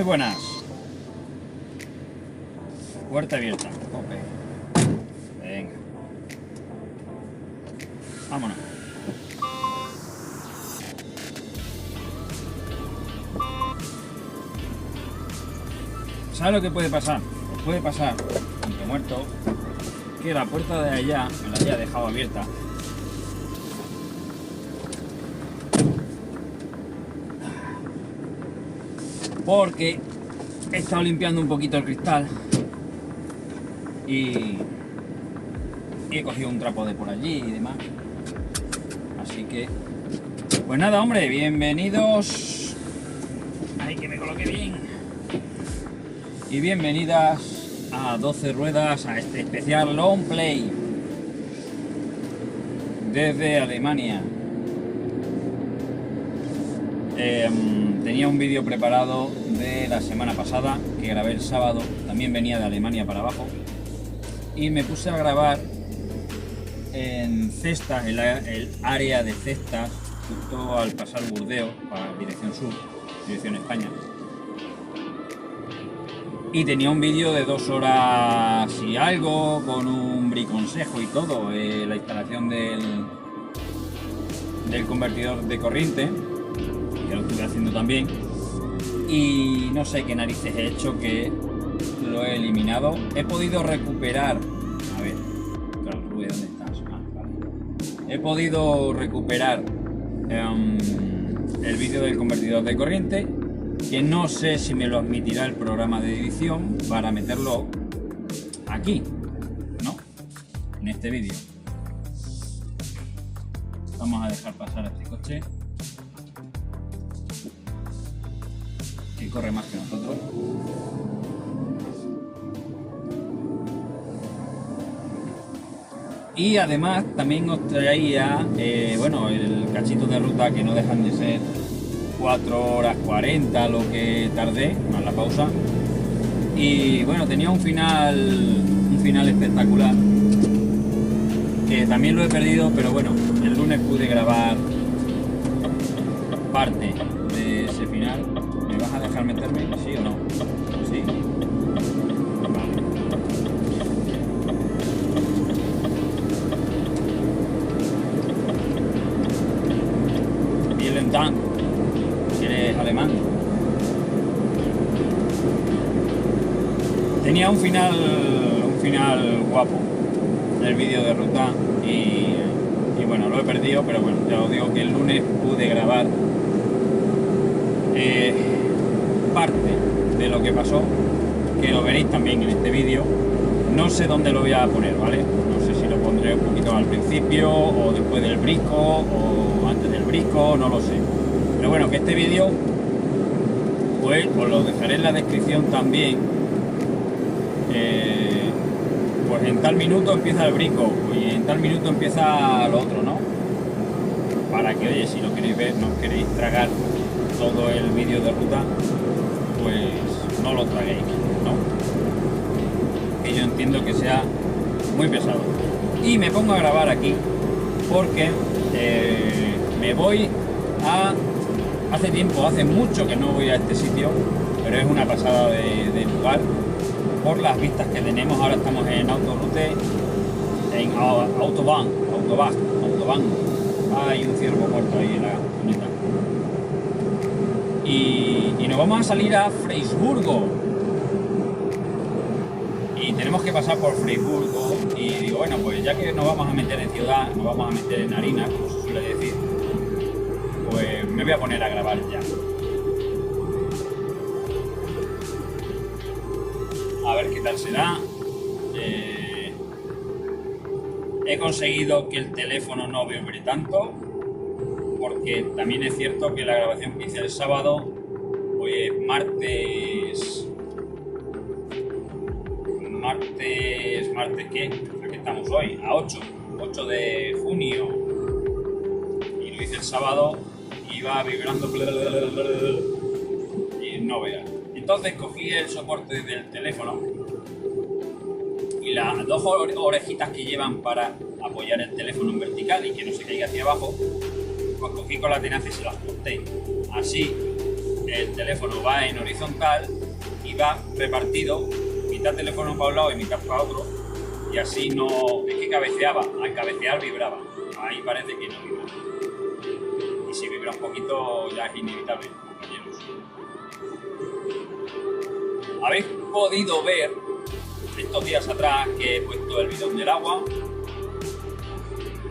buenas. Puerta abierta. Ok. Venga. Vámonos. ¿Sabes lo que puede pasar? Pues puede pasar, aunque muerto, que la puerta de allá me la haya dejado abierta. Porque he estado limpiando un poquito el cristal y he cogido un trapo de por allí y demás. Así que, pues nada, hombre, bienvenidos. Ay, que me coloque bien. Y bienvenidas a 12 ruedas, a este especial long play desde Alemania. Tenía un vídeo preparado de la semana pasada que grabé el sábado, también venía de Alemania para abajo, y me puse a grabar en cestas, el área de cestas, justo al pasar Burdeos para dirección sur, dirección España. Y tenía un vídeo de 2 horas y algo, con un briconsejo y todo, la instalación del convertidor de corriente, que lo estuve haciendo también. Y no sé qué narices he hecho, que lo he eliminado. He podido recuperar, a ver, claro, Rubén, ¿dónde estás? Ah, vale. He podido recuperar el vídeo del convertidor de corriente, que no sé si me lo admitirá el programa de edición para meterlo aquí, ¿no? En este vídeo. Vamos a dejar pasar a este coche, que corre más que nosotros. Y además también os traía, bueno, el cachito de ruta, que no dejan de ser 4 horas 40 lo que tardé, más la pausa. Y bueno, tenía un final espectacular, que también lo he perdido, pero bueno, el lunes pude grabar parte de ese final. ¿Me vas a dejar meterme? ¿Sí o no? Sí. Vale. Vielen Dank, si eres alemán. Tenía un final guapo del vídeo de ruta y bueno, lo he perdido, pero bueno, ya os digo que el lunes pude grabar parte de lo que pasó, que lo veréis también en este vídeo. No sé dónde lo voy a poner, ¿vale? No sé si lo pondré un poquito al principio o después del brisco o antes del brisco, no lo sé. Pero bueno, que este vídeo pues os lo dejaré en la descripción también. Pues en tal minuto empieza el brisco y en tal minuto empieza lo otro, ¿no? Para que, oye, si lo queréis ver, no queréis tragar todo el vídeo de ruta, pues no lo traguéis, ¿no? Que yo entiendo que sea muy pesado. Y me pongo a grabar aquí porque me voy a... hace mucho que no voy a este sitio, pero es una pasada de lugar por las vistas que tenemos. Ahora estamos en Autoroute, en Autobahn. Hay un ciervo muerto ahí en la camioneta. Y nos vamos a salir a Freiburgo. Y tenemos que pasar por Freiburgo. Y digo, bueno, pues ya que nos vamos a meter en ciudad, nos vamos a meter en harina, como se suele decir, pues me voy a poner a grabar ya. A ver qué tal será. He conseguido que el teléfono no vibre tanto, porque también es cierto que la grabación que hice el sábado, pues martes ¿qué? Aquí estamos hoy, a 8 de junio, y lo hice el sábado, iba vibrando y no veas. Entonces cogí el soporte del teléfono y las 2 orejitas que llevan para apoyar el teléfono en vertical y que no se caiga hacia abajo, pues cogí con la tenaza y se las corté. Así el teléfono va en horizontal y va repartido, mitad teléfono para un lado y mitad para otro, y así no, es que cabeceaba, al cabecear vibraba, ahí parece que no vibra, y si vibra un poquito ya es inevitable, compañeros. Habéis podido ver estos días atrás que he puesto el bidón del agua,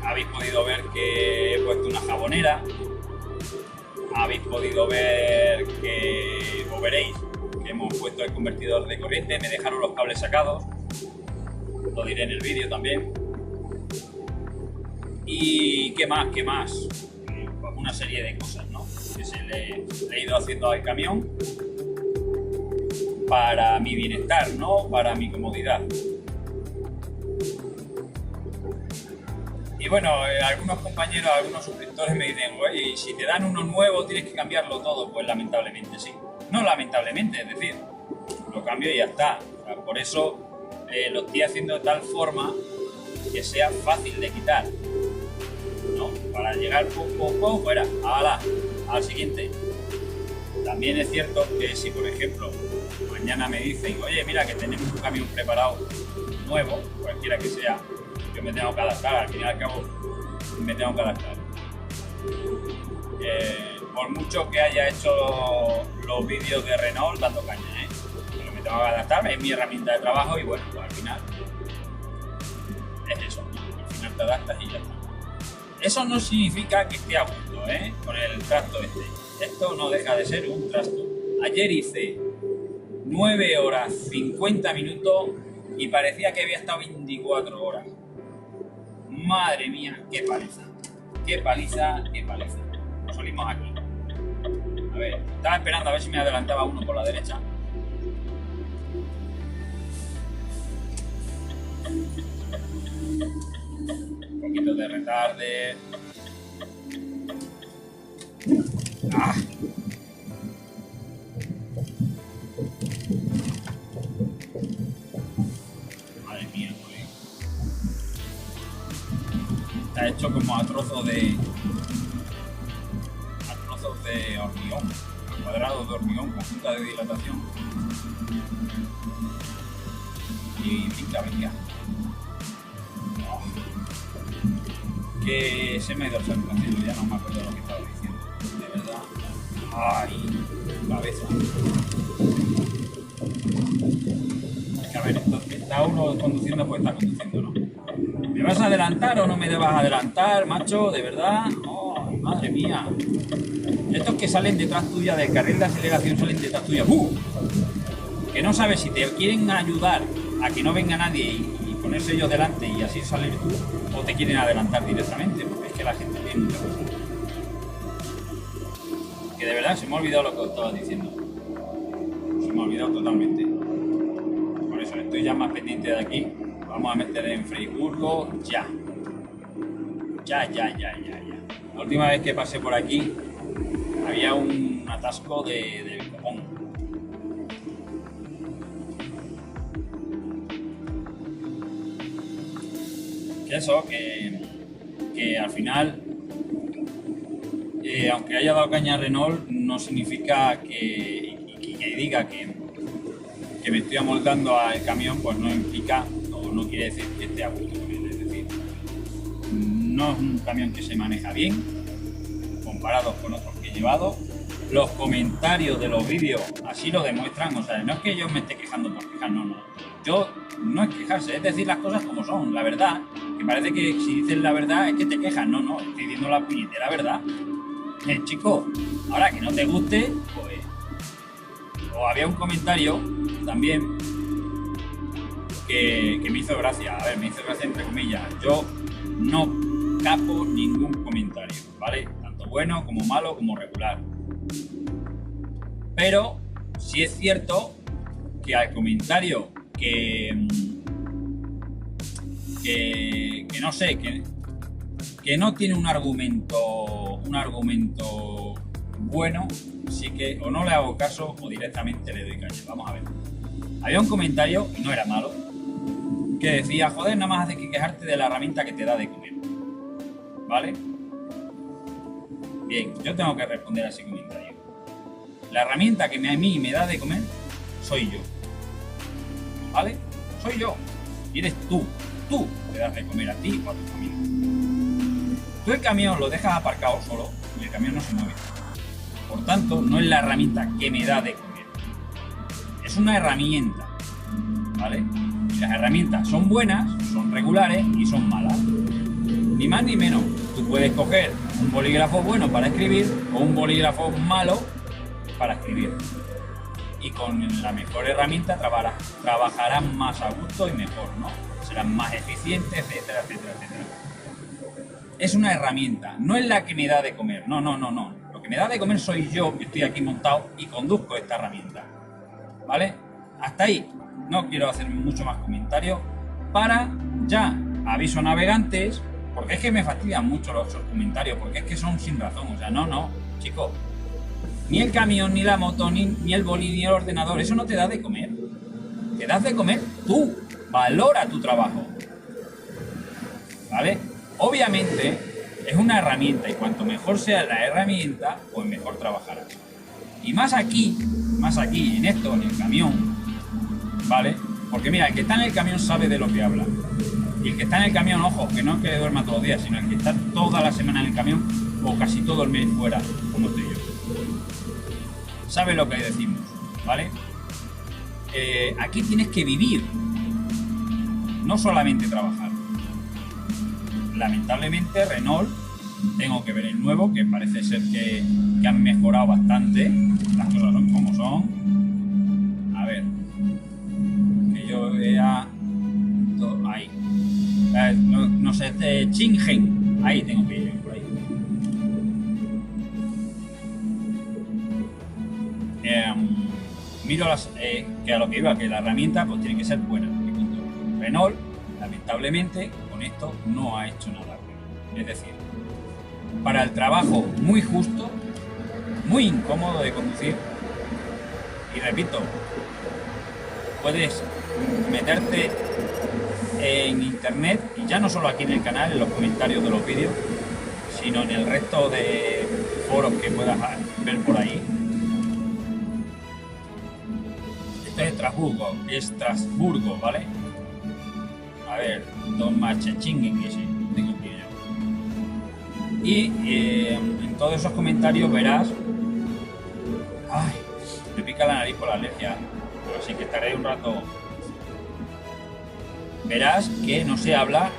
habéis podido ver que he puesto una jabonera, habéis podido ver que, o veréis, que hemos puesto el convertidor de corriente, me dejaron los cables sacados, lo diré en el vídeo también. Y qué más, pues una serie de cosas, ¿no? Que le he ido haciendo al camión para mi bienestar, ¿no? Para mi comodidad. Y bueno, algunos compañeros, algunos suscriptores me dicen, oye, si te dan uno nuevo tienes que cambiarlo todo. Pues lamentablemente sí. No lamentablemente, es decir, lo cambio y ya está. O sea, por eso lo estoy haciendo de tal forma que sea fácil de quitar, ¿no? Para llegar poco fuera, al siguiente. También es cierto que si, por ejemplo, mañana me dicen, oye, mira que tenemos un camión preparado nuevo, cualquiera que sea, yo me tengo que adaptar, al fin y al cabo me tengo que adaptar. Por mucho que haya hecho los vídeos de Renault dando caña, pero me tengo que adaptar, es mi herramienta de trabajo y bueno, pues al final es eso, al final te adaptas y ya está. Eso no significa que esté a gusto, con el trasto este. Esto no deja de ser un trasto. Ayer hice 9 horas 50 minutos y parecía que había estado 24 horas. Madre mía, qué paliza. Qué paliza, qué paliza. Nos salimos aquí. A ver, estaba esperando a ver si me adelantaba uno por la derecha. Un poquito de retarde. ¡Ah! Madre mía, joder. Está hecho como a trozos de hormigón, a cuadrados de hormigón con punta de dilatación. Y venga. Oh. Que se me ha ido el saturación, ya no me acuerdo de lo que estaba diciendo. De verdad. Ay, cabeza. Es que a ver, está uno conduciendo, pues está conduciendo, ¿no? ¿Me vas a adelantar o no me vas a adelantar, macho? ¿De verdad? Oh, madre mía. Estos que salen detrás tuya del carril de aceleración salen detrás tuya. Que no sabes si te quieren ayudar a que no venga nadie y ponerse ellos delante y así salir tú, o te quieren adelantar directamente, porque es que la gente tiene mucha cosa. Que de verdad se me ha olvidado lo que os estaba diciendo. Se me ha olvidado totalmente. Por eso estoy ya más pendiente de aquí. Vamos a meter en Freiburgo ya. Ya. La última vez que pasé por aquí había un atasco del copón. Que eso, que al final, aunque haya dado caña a Renault, no significa que diga que me estoy amoldando al camión, pues no implica o no quiere decir que esté a gusto con él. Es decir, no es un camión que se maneja bien comparados con otros que he llevado. Los comentarios de los vídeos así lo demuestran. O sea, no es que yo me esté quejando por quejar, no. Yo no es quejarse, es decir las cosas como son, la verdad. Que parece que si dices la verdad es que te quejas. No, estoy diciendo la puñetera verdad. Chico, ahora que no te guste, pues... O había un comentario también que me hizo gracia. A ver, me hizo gracia entre comillas. Yo no capo ningún comentario, ¿vale? Tanto bueno como malo como regular. Pero sí es cierto que al comentario que no sé, que no tiene un argumento bueno, sí que o no le hago caso o directamente le doy caña. Vamos a ver. Había un comentario, y no era malo, que decía, joder, nada más haces que quejarte de la herramienta que te da de comer. ¿Vale? Bien, yo tengo que responder a ese comentario. La herramienta que a mí me da de comer soy yo, ¿vale? Soy yo. Y eres tú. Tú te das de comer a ti o a tu familia. Tú el camión lo dejas aparcado solo y el camión no se mueve. Por tanto, no es la herramienta que me da de comer. Es una herramienta, ¿vale? Y las herramientas son buenas, son regulares y son malas. Ni más ni menos. Tú puedes coger un bolígrafo bueno para escribir o un bolígrafo malo para escribir. Y con la mejor herramienta trabajarán más a gusto y mejor, ¿no? Serán más eficientes, etcétera, etcétera, etcétera. Es una herramienta, no es la que me da de comer, no. Lo que me da de comer soy yo, que estoy aquí montado y conduzco esta herramienta, ¿vale? Hasta ahí, no quiero hacer mucho más comentarios para ya aviso a navegantes, porque es que me fastidian mucho los comentarios, porque es que son sin razón, o sea, no, chicos. Ni el camión, ni la moto, ni el boli, ni el ordenador, eso no te da de comer. Te das de comer tú. Valora tu trabajo. ¿Vale? Obviamente es una herramienta y cuanto mejor sea la herramienta, pues mejor trabajarás. Y más aquí, en esto, en el camión, ¿vale? Porque mira, el que está en el camión sabe de lo que habla. Y el que está en el camión, ojo, que no es que duerma todos los días, sino el que está toda la semana en el camión o casi todo el mes fuera, como estoy yo. Sabe lo que decimos, ¿vale? Aquí tienes que vivir, no solamente trabajar. Lamentablemente Renault, tengo que ver el nuevo, que parece ser que han mejorado bastante, las cosas son como son. A ver, que yo vea todo ahí. No sé, de Chingen, ahí tengo que ir por ahí. Miro que a lo que iba, que la herramienta pues tiene que ser buena. Renault, lamentablemente, con esto no ha hecho nada bueno. Es decir, para el trabajo muy justo, muy incómodo de conducir, y repito, puedes meterte en internet, y ya no solo aquí en el canal, en los comentarios de los vídeos, sino en el resto de foros que puedas ver por ahí. Esto es Estrasburgo, ¿vale? A ver, Don Machechingen, que sí, tengo aquí yo. Y en todos esos comentarios verás. Ay, me pica la nariz por la alergia, pero sí que estaré un rato. Verás que no se habla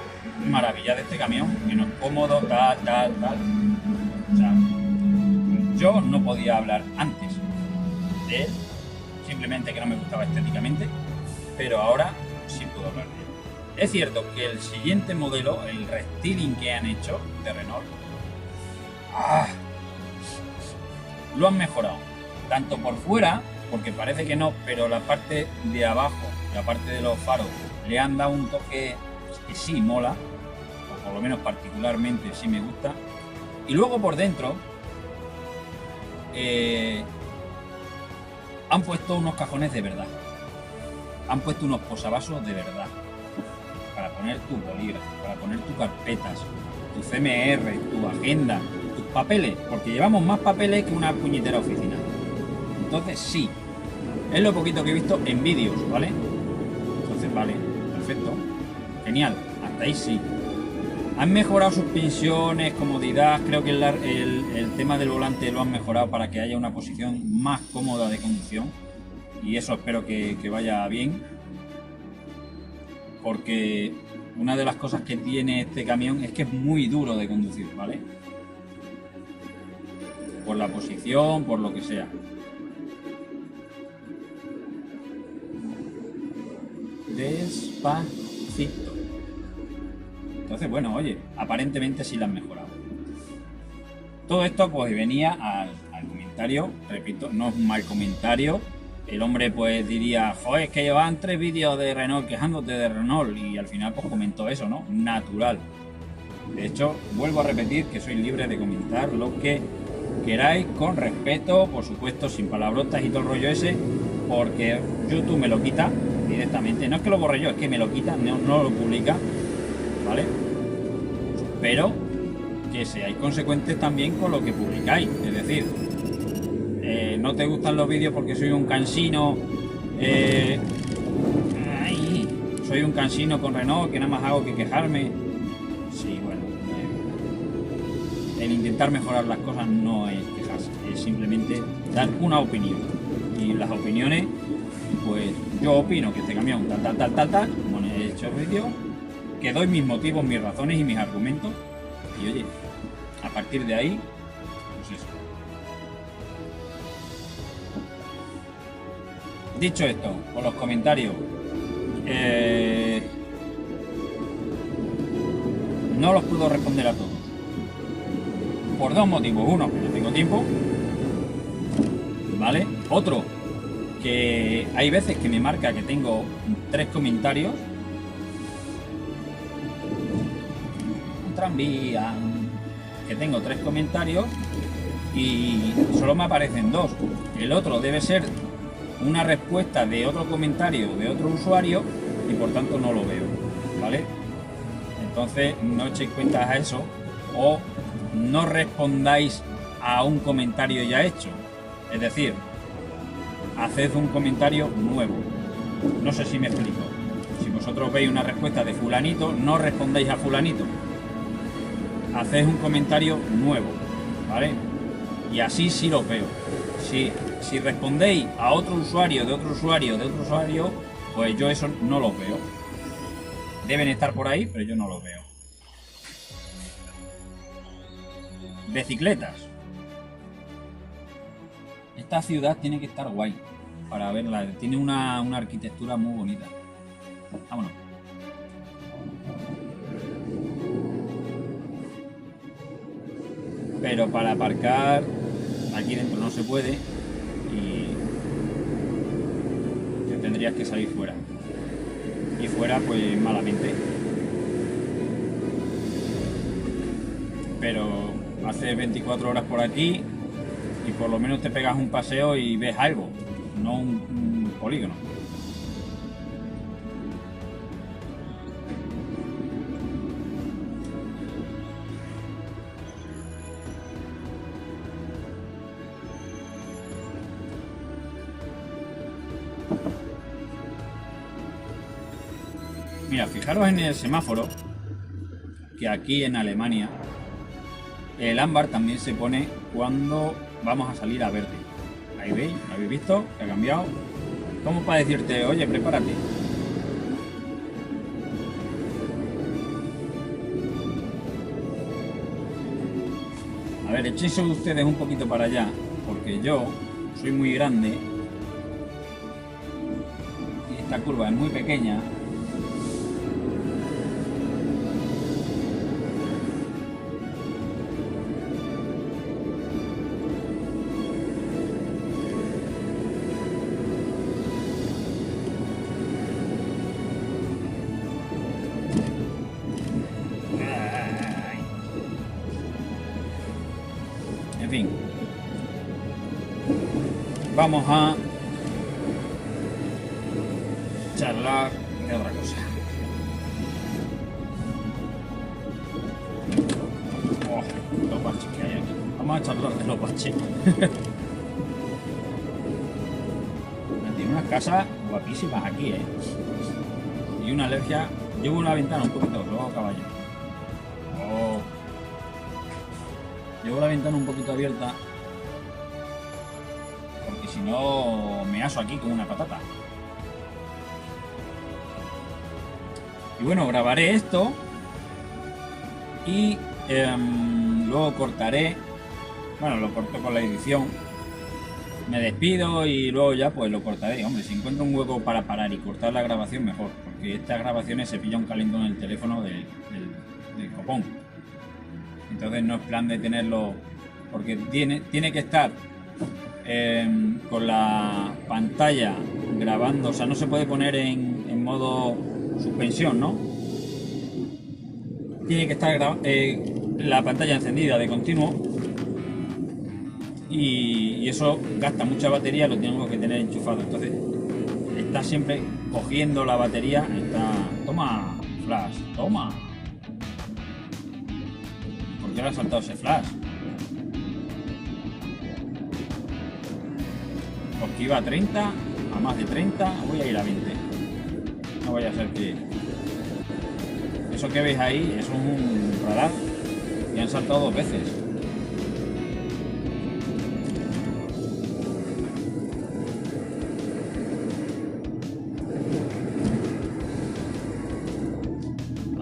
maravilla de este camión, que no es cómodo, tal. O sea, yo no podía hablar antes de él, simplemente que no me gustaba estéticamente, pero ahora sí puedo hablar de él. Es cierto que el siguiente modelo, el restyling que han hecho de Renault, lo han mejorado, tanto por fuera, porque parece que no, pero la parte de abajo, la parte de los faros, le han dado un toque que sí mola, o por lo menos particularmente sí me gusta. Y luego por dentro han puesto unos cajones de verdad, han puesto unos posavasos de verdad, para poner tu bolígrafo, para poner tus carpetas, tu CMR, tu agenda, tus papeles, porque llevamos más papeles que una puñetera oficina. Entonces sí, es lo poquito que he visto en vídeos, ¿vale? Entonces vale, perfecto, genial, hasta ahí sí. Han mejorado suspensiones, comodidad, creo que el tema del volante lo han mejorado para que haya una posición más cómoda de conducción, y eso espero que vaya bien, porque una de las cosas que tiene este camión es que es muy duro de conducir, ¿vale? Por la posición, por lo que sea. Despacito. Entonces, bueno, oye, aparentemente sí la han mejorado. Todo esto pues venía al comentario, repito, no es un mal comentario. El hombre pues diría, joder, es que llevaban 3 vídeos de Renault quejándote de Renault, y al final pues comentó eso, ¿no? Natural. De hecho, vuelvo a repetir que soy libre de comentar lo que queráis, con respeto, por supuesto, sin palabrotas y todo el rollo ese, porque YouTube me lo quita directamente. No es que lo borre yo, es que me lo quita, no lo publica, ¿vale? Pero que seáis consecuentes también con lo que publicáis, es decir, no te gustan los vídeos porque soy un cansino. Soy un cansino con Renault, que nada más hago que quejarme. Sí, bueno, el intentar mejorar las cosas no es quejarse, es simplemente dar una opinión. Y las opiniones, pues yo opino que este camión tal, como he hecho el vídeo, que doy mis motivos, mis razones y mis argumentos. Y oye, a partir de ahí, pues eso. Dicho esto, por los comentarios, no los puedo responder a todos. Por dos motivos. Uno, que no tengo tiempo. ¿Vale? Otro, que hay veces que me marca que tengo 3 comentarios. Un tranvía. Que tengo 3 comentarios y solo me aparecen 2. El otro debe ser una respuesta de otro comentario de otro usuario y por tanto no lo veo, ¿vale? Entonces no echéis cuenta a eso o no respondáis a un comentario ya hecho, es decir, haced un comentario nuevo. No sé si me explico. Si vosotros veis una respuesta de fulanito, no respondáis a fulanito, haced un comentario nuevo, ¿vale? Y así sí lo veo. Si respondéis a otro usuario, de otro usuario, de otro usuario, pues yo eso no lo veo. Deben estar por ahí, pero yo no los veo. Bicicletas. Esta ciudad tiene que estar guay para verla. Tiene una arquitectura muy bonita. Vámonos. Pero para aparcar aquí dentro no se puede y te tendrías que salir fuera. Y fuera pues malamente. Pero haces 24 horas por aquí y por lo menos te pegas un paseo y ves algo, no un polígono. Mira, fijaros en el semáforo, que aquí en Alemania el ámbar también se pone cuando vamos a salir a verde. Ahí veis, ¿lo habéis visto? Que ha cambiado. Como para decirte, oye, prepárate. A ver, echéis ustedes un poquito para allá, porque yo soy muy grande y esta curva es muy pequeña. En fin, vamos a charlar de otra cosa. Oh, los baches que hay aquí. Vamos a charlar de los baches. Tiene unas casas guapísimas aquí, y una alergia. Llevo una ventana un poquito floja, caballo. Oh. Llevo la ventana un poquito abierta porque si no me aso aquí como una patata. Y bueno, grabaré esto y luego cortaré. Bueno, lo corto con la edición. Me despido y luego ya pues lo cortaré. Hombre, si encuentro un hueco para parar y cortar la grabación, mejor, porque estas grabaciones se pilla un calentón en el teléfono del copón. Entonces no es plan de tenerlo, porque tiene que estar con la pantalla grabando, o sea, no se puede poner en modo suspensión, ¿no? Tiene que estar la pantalla encendida de continuo y eso gasta mucha batería, lo tengo que tener enchufado. Entonces está siempre cogiendo la batería, toma, flash, toma. ¿Por qué le ha saltado ese flash? porque iba a 30, a más de 30, voy a ir a 20. No vaya a ser que... Eso que veis ahí es un radar y han saltado 2 veces.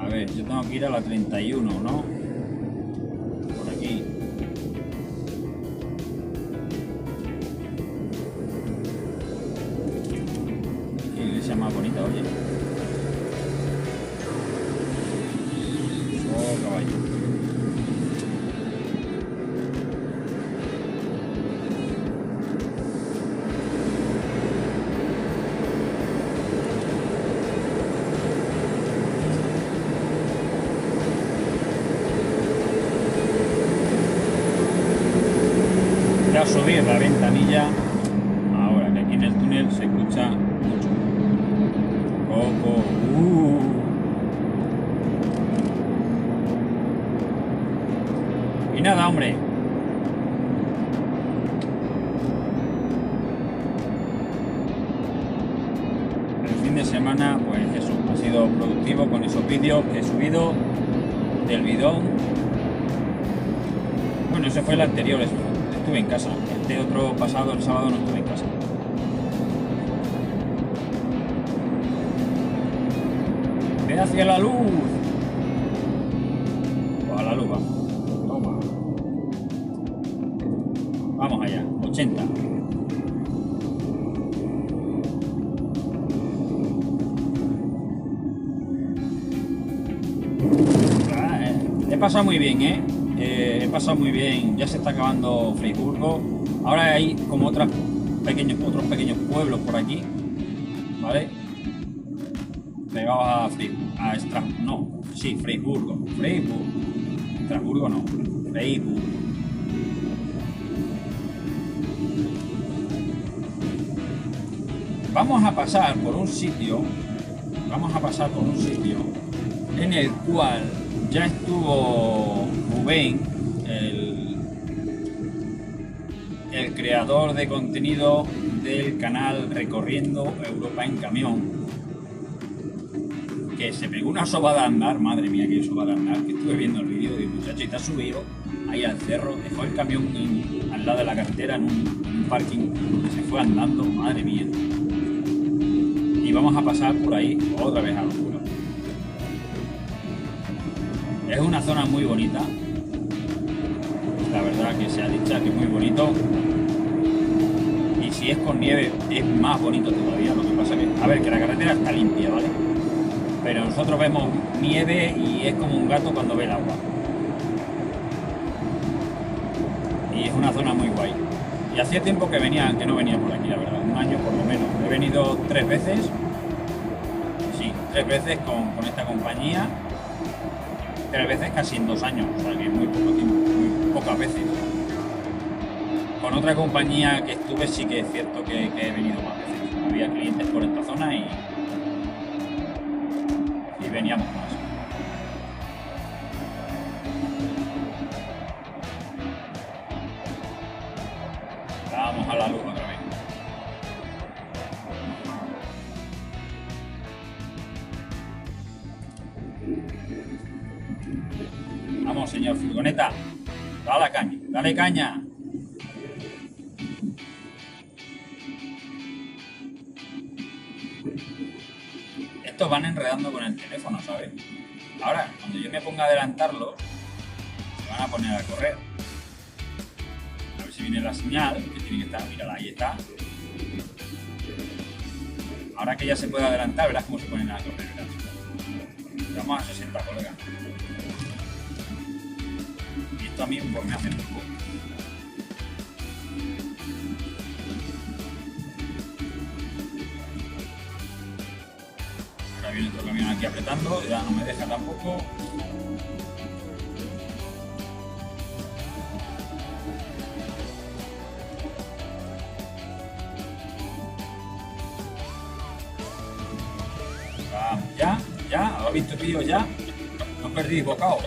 A ver, yo tengo que ir a la 31, ¿no? Por aquí. Qué iglesia más bonita, oye. Oh, caballo. Voy a subir la ventanilla. Ahora que aquí en el túnel se escucha mucho. Coco. Y nada, hombre. El fin de semana, pues eso, ha sido productivo con esos vídeos que he subido del bidón. Bueno, ese fue el anterior, estuve en casa. Este otro pasado, el sábado, no estuve en casa. Ve hacia la luz. Pues a la luz vamos. Toma. Vamos allá, 80. He pasado muy bien, he pasado muy bien. Ya se está acabando Freiburgo. Ahora hay como otros pequeños pueblos por aquí, ¿vale? Pegados a Freiburgo, Freiburgo. Estrasburgo no, Freiburgo. Vamos a pasar por un sitio en el cual ya estuvo Rubén, el creador de contenido del canal Recorriendo Europa en Camión, que se pegó una sobada a andar, madre mía, que sobada a andar, que estuve viendo el vídeo de muchacho y te ha subido ahí al cerro, dejó el camión al lado de la carretera en un parking, se fue andando, madre mía. Y vamos a pasar por ahí otra vez a locura. Es una zona muy bonita, la verdad que se ha dicho que es muy bonito, y si es con nieve es más bonito todavía. Lo que pasa que, a ver, que la carretera está limpia, ¿vale? Pero nosotros vemos nieve y es como un gato cuando ve el agua. Y es una zona muy guay. Y hacía tiempo que no venía por aquí, la verdad, un año por lo menos. He venido 3 veces, sí, 3 veces con esta compañía. 3 veces casi en 2 años, o sea que muy poco tiempo, muy pocas veces. Con otra compañía que estuve sí que es cierto que he venido más veces. Había clientes por esta zona y veníamos más. Vamos a la luz otra vez. Vamos, señor furgoneta, dale caña. Estos van enredando con el teléfono, ¿sabes? Ahora, cuando yo me ponga a adelantarlos, se van a poner a correr. A ver si viene la señal, que tiene que estar, mírala, ahí está. Ahora que ya se puede adelantar, verás cómo se ponen a correr, verás. Vamos a 60, colega. Y esto a mí pues, me hace poco. Ahora viene otro camión aquí apretando, ya no me deja tampoco. Vamos, ya, ¿lo habéis visto el vídeo ya? No perdí bocado.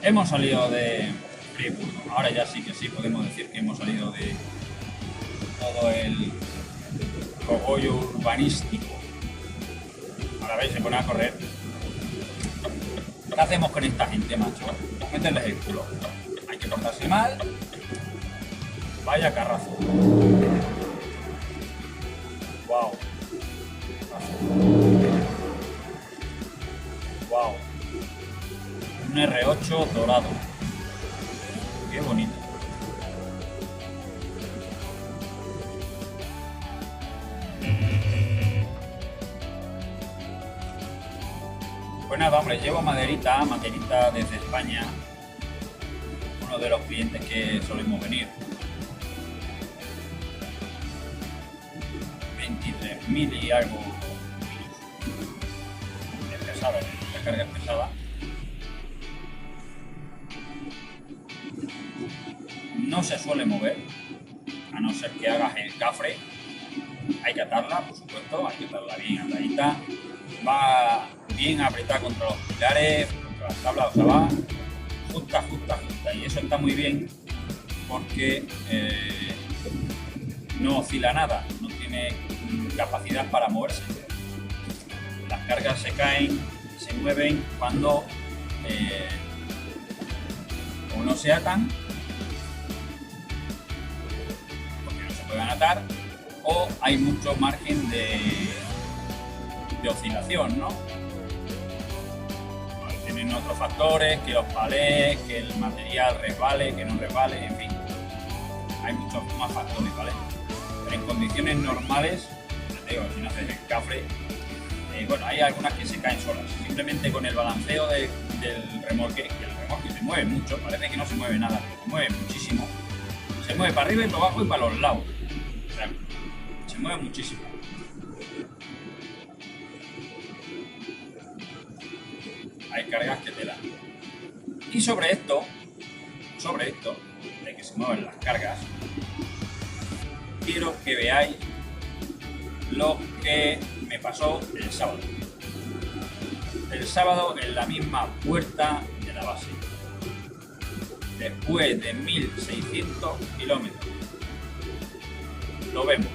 hemos salido de Friburgo. Ahora ya sí que sí podemos decir que hemos salido de todo el cogollo urbanístico. Ahora veis, se pone a correr. ¿Qué hacemos con esta gente, macho? Meterles el culo. Hay que portarse mal. Vaya carrazo. Wow. Wow. Un R8 dorado. Qué bonito. Pues nada, hombre, llevo maderita desde España. Uno de los clientes que solemos venir. 23.000 y algo. Es pesada, la carga es pesada. No se suele mover, a no ser que hagas el cafre. Hay que atarla, por supuesto, hay que atarla bien atadita. Va bien apretada contra los pilares, contra las tablas, o sea, va justa. Y eso está muy bien porque no oscila nada, no tiene capacidad para moverse. Las cargas se caen, se mueven cuando o no se atan, porque no se pueden atar, o hay mucho margen de oscilación, ¿no? Tienen otros factores, que los palés, que el material resbale, que no resbale, en fin. Hay muchos más factores, ¿vale? Pero en condiciones normales, te digo, si no haces el cafre, bueno, hay algunas que se caen solas. Simplemente con el balanceo del remolque, que el remolque se mueve mucho, parece que no se mueve nada, pero se mueve muchísimo. Se mueve para arriba y para abajo y para los lados. O sea, se mueve muchísimo. Hay cargas que te dan. Y sobre esto, de que se mueven las cargas, quiero que veáis lo que me pasó el sábado. El sábado en la misma puerta de la base. Después de 1600 kilómetros. Lo vemos.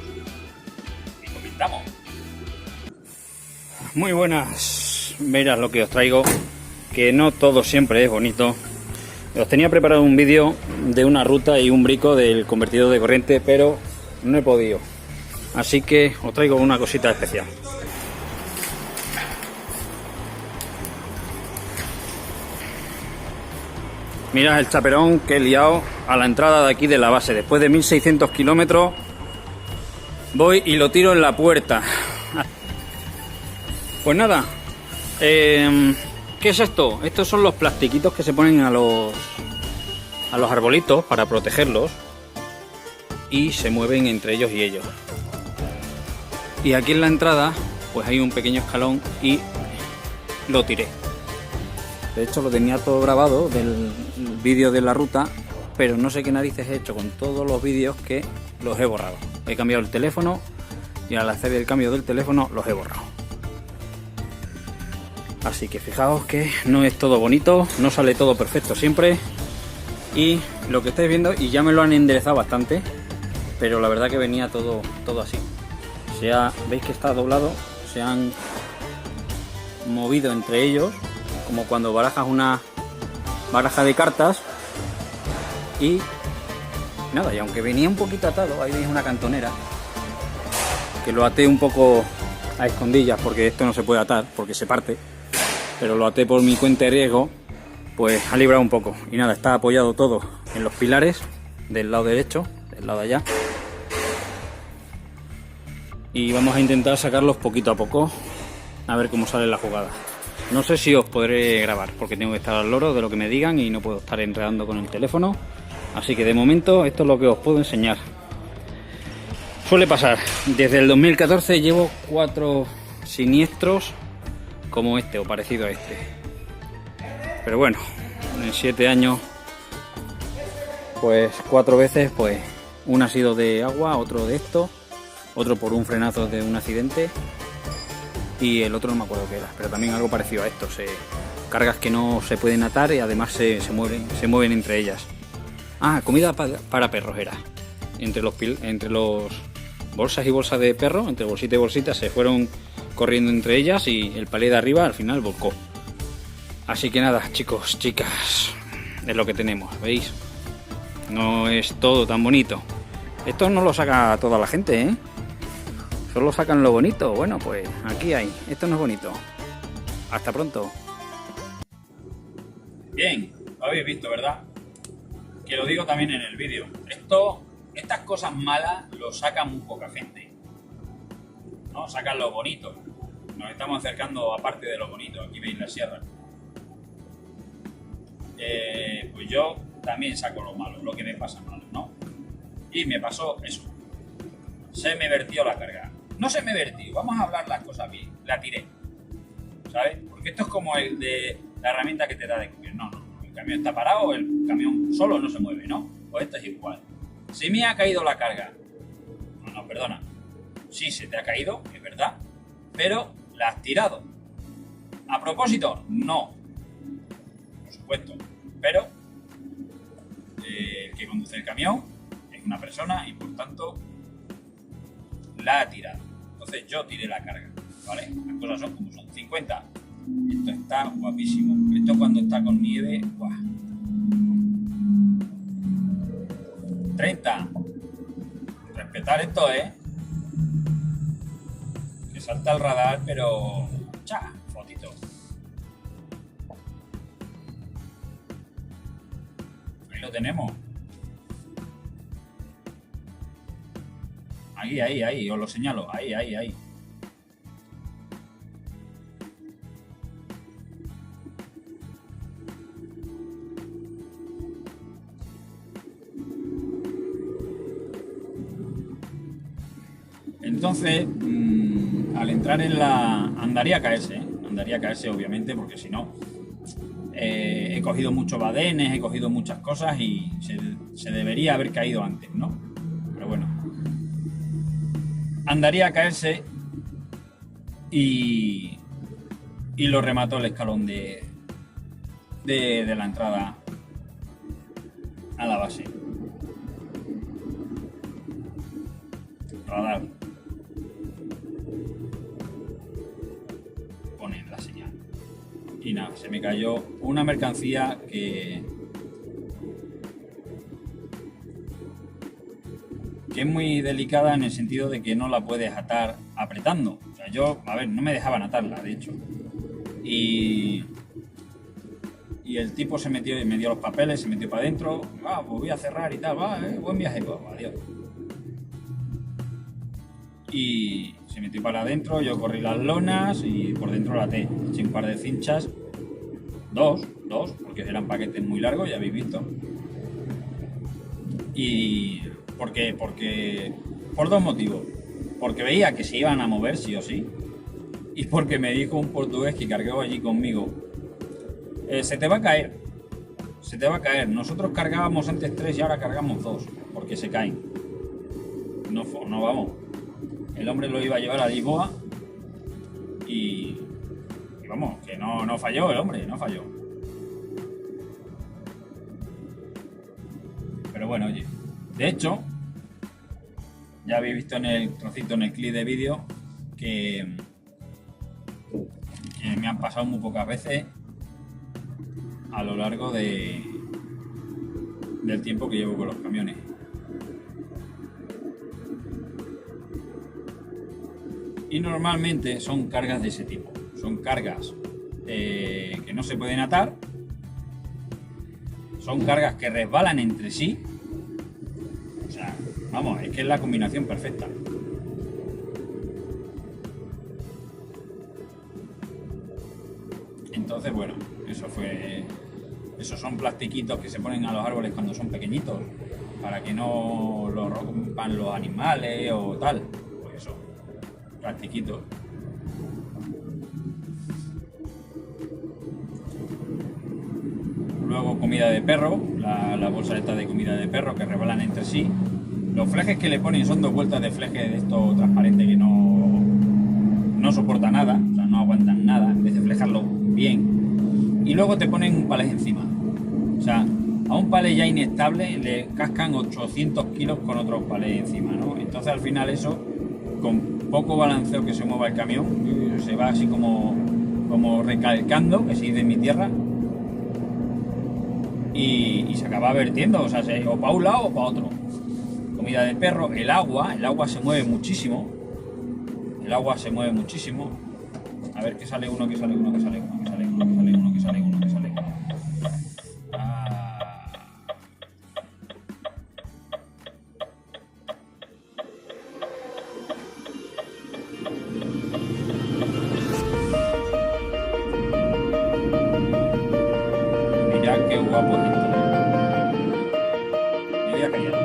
Y comentamos. Muy buenas. Mirad lo que os traigo. Que no todo siempre es bonito. Os tenía preparado un vídeo de una ruta y un brico del convertidor de corriente, pero no he podido. Así que os traigo una cosita especial. Mirad el chaperón que he liado a la entrada de aquí de la base. Después de 1600 kilómetros voy y lo tiro en la puerta. Pues nada, ¿qué es esto? Estos son los plastiquitos que se ponen a los arbolitos para protegerlos y se mueven entre ellos y ellos. Y aquí en la entrada pues hay un pequeño escalón y lo tiré. De hecho lo tenía todo grabado del vídeo de la ruta, pero no sé qué narices he hecho con todos los vídeos que los he borrado. He cambiado el teléfono y al hacer el cambio del teléfono los he borrado. Así que fijaos que no es todo bonito, no sale todo perfecto siempre. Y lo que estáis viendo, y ya me lo han enderezado bastante, pero la verdad que venía todo así. Veis que está doblado, se han movido entre ellos, como cuando barajas una baraja de cartas. Y nada, y aunque venía un poquito atado, ahí veis una cantonera, que lo até un poco a escondillas, porque esto no se puede atar, porque se parte. Pero lo até por mi cuenta de riesgo, pues ha librado un poco. Y nada, está apoyado todo en los pilares del lado derecho, del lado de allá. Y vamos a intentar sacarlos poquito a poco, a ver cómo sale la jugada. No sé si os podré grabar, porque tengo que estar al loro de lo que me digan y no puedo estar enredando con el teléfono. Así que de momento esto es lo que os puedo enseñar. Suele pasar, desde el 2014 llevo 4 siniestros como este o parecido a este. Pero bueno, en 7 años, pues 4 veces, pues una ha sido de agua, otro de esto, otro por un frenazo de un accidente y el otro no me acuerdo qué era, pero también algo parecido a esto. cargas que no se pueden atar y además se mueven entre ellas. Ah, comida para perros era. Entre los bolsas y bolsas de perro, entre bolsita y bolsita, se fueron corriendo entre ellas y el palé de arriba al final volcó. Así que nada, chicos, chicas, es lo que tenemos, ¿veis? No es todo tan bonito. Esto no lo saca toda la gente, ¿eh? Solo sacan lo bonito. Bueno, pues aquí hay. Esto no es bonito. Hasta pronto. Bien, lo habéis visto, ¿verdad? Que lo digo también en el vídeo. Estas cosas malas lo saca muy poca gente, ¿no? Sacan lo bonito. Nos estamos acercando a parte de lo bonito. Aquí veis la sierra. Pues yo también saco lo malo, lo que me pasa malo, ¿no? Y me pasó eso. Se me vertió la carga. No se me vertió, vamos a hablar las cosas bien. La tiré, ¿sabes? Porque esto es como el de la herramienta que te da de comer. No. El camión está parado, el camión solo no se mueve, ¿no? Pues esto es igual. Se me ha caído la carga. No, perdona. Sí, se te ha caído, es verdad. Pero la has tirado. ¿A propósito? No. Por supuesto. Pero el que conduce el camión es una persona y por tanto la ha tirado. Entonces yo tiré la carga, ¿vale? Las cosas son como son. 50. Esto está guapísimo. Esto cuando está con nieve, ¡buah! 30. Respetar esto, ¿eh? Que salta el radar, pero... ¡cha! Fotito. Ahí lo tenemos. Ahí, os lo señalo. Ahí. Entonces, al entrar en la... Andaría a caerse, obviamente, porque si no... he cogido muchos badenes, he cogido muchas cosas y se debería haber caído antes, ¿no? Pero bueno. Andaría a caerse y lo remató el escalón de la entrada a la base. Radar. Pone la señal. Y nada, se me cayó una mercancía que es muy delicada en el sentido de que no la puedes atar apretando. O sea, no me dejaban atarla, de hecho. Y el tipo se metió y me dio los papeles, se metió para adentro. Pues voy a cerrar y tal, buen viaje, pues, adiós. Y se metió para adentro, yo corrí las lonas y por dentro la até. Eché un par de cinchas, dos, porque eran paquetes muy largos, ya habéis visto. Y porque por dos motivos. Porque veía que se iban a mover sí o sí. Y porque me dijo un portugués que cargó allí conmigo: se te va a caer. Nosotros cargábamos antes 3 y ahora cargamos 2, porque se caen. No vamos. El hombre lo iba a llevar a Lisboa y vamos, que no falló el hombre, no falló. Pero bueno, oye, de hecho, ya habéis visto en el trocito, en el clip de vídeo, que me han pasado muy pocas veces a lo largo del tiempo que llevo con los camiones. Y normalmente son cargas de ese tipo. Son cargas que no se pueden atar. Son cargas que resbalan entre sí. O sea, vamos, es que es la combinación perfecta. Entonces, bueno, esos son plastiquitos que se ponen a los árboles cuando son pequeñitos, para que no los rompan los animales o tal. Pues eso. Plastiquito. Luego comida de perro, la bolsa esta de comida de perro que resbalan entre sí. Los flejes que le ponen son 2 vueltas de fleje de esto transparente que no soporta nada, o sea, no aguantan nada, en vez de flejarlo bien. y luego te ponen un palé encima. O sea, a un palé ya inestable le cascan 800 kilos con otros palés encima, ¿no? Entonces al final eso, con poco balanceo que se mueva el camión, se va así como recalcando, que se dice en mi tierra, y se acaba vertiendo, o sea, o para un lado o para otro. Comida de perro, el agua se mueve muchísimo. El agua se mueve muchísimo. A ver, que sale uno, que sale uno, que sale uno, que sale uno, que sale uno, que sale uno, que sale uno. Mira qué guapo es esto. Me voy a callar.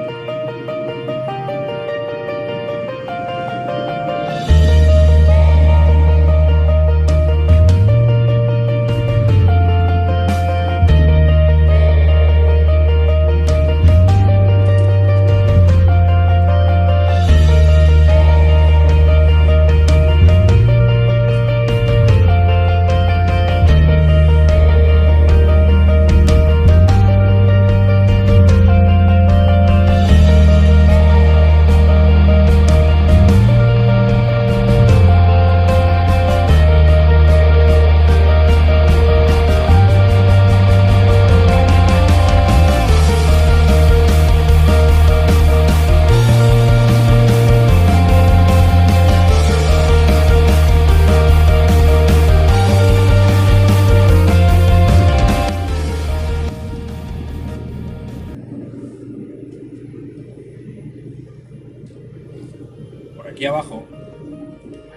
Aquí abajo,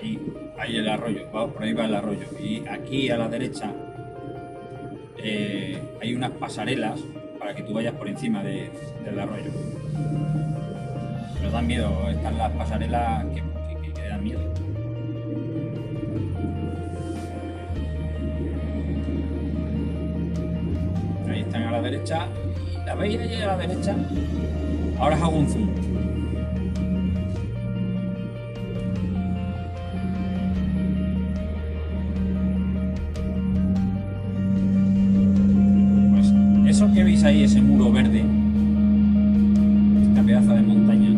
ahí el arroyo, por ahí va el arroyo, y aquí a la derecha hay unas pasarelas para que tú vayas por encima del arroyo. Pero dan miedo, están las pasarelas que dan miedo. Ahí están a la derecha, y la veis ahí a la derecha. Ahora os hago un zoom. Eso que veis ahí, ese muro verde, esta pedazo de montaña,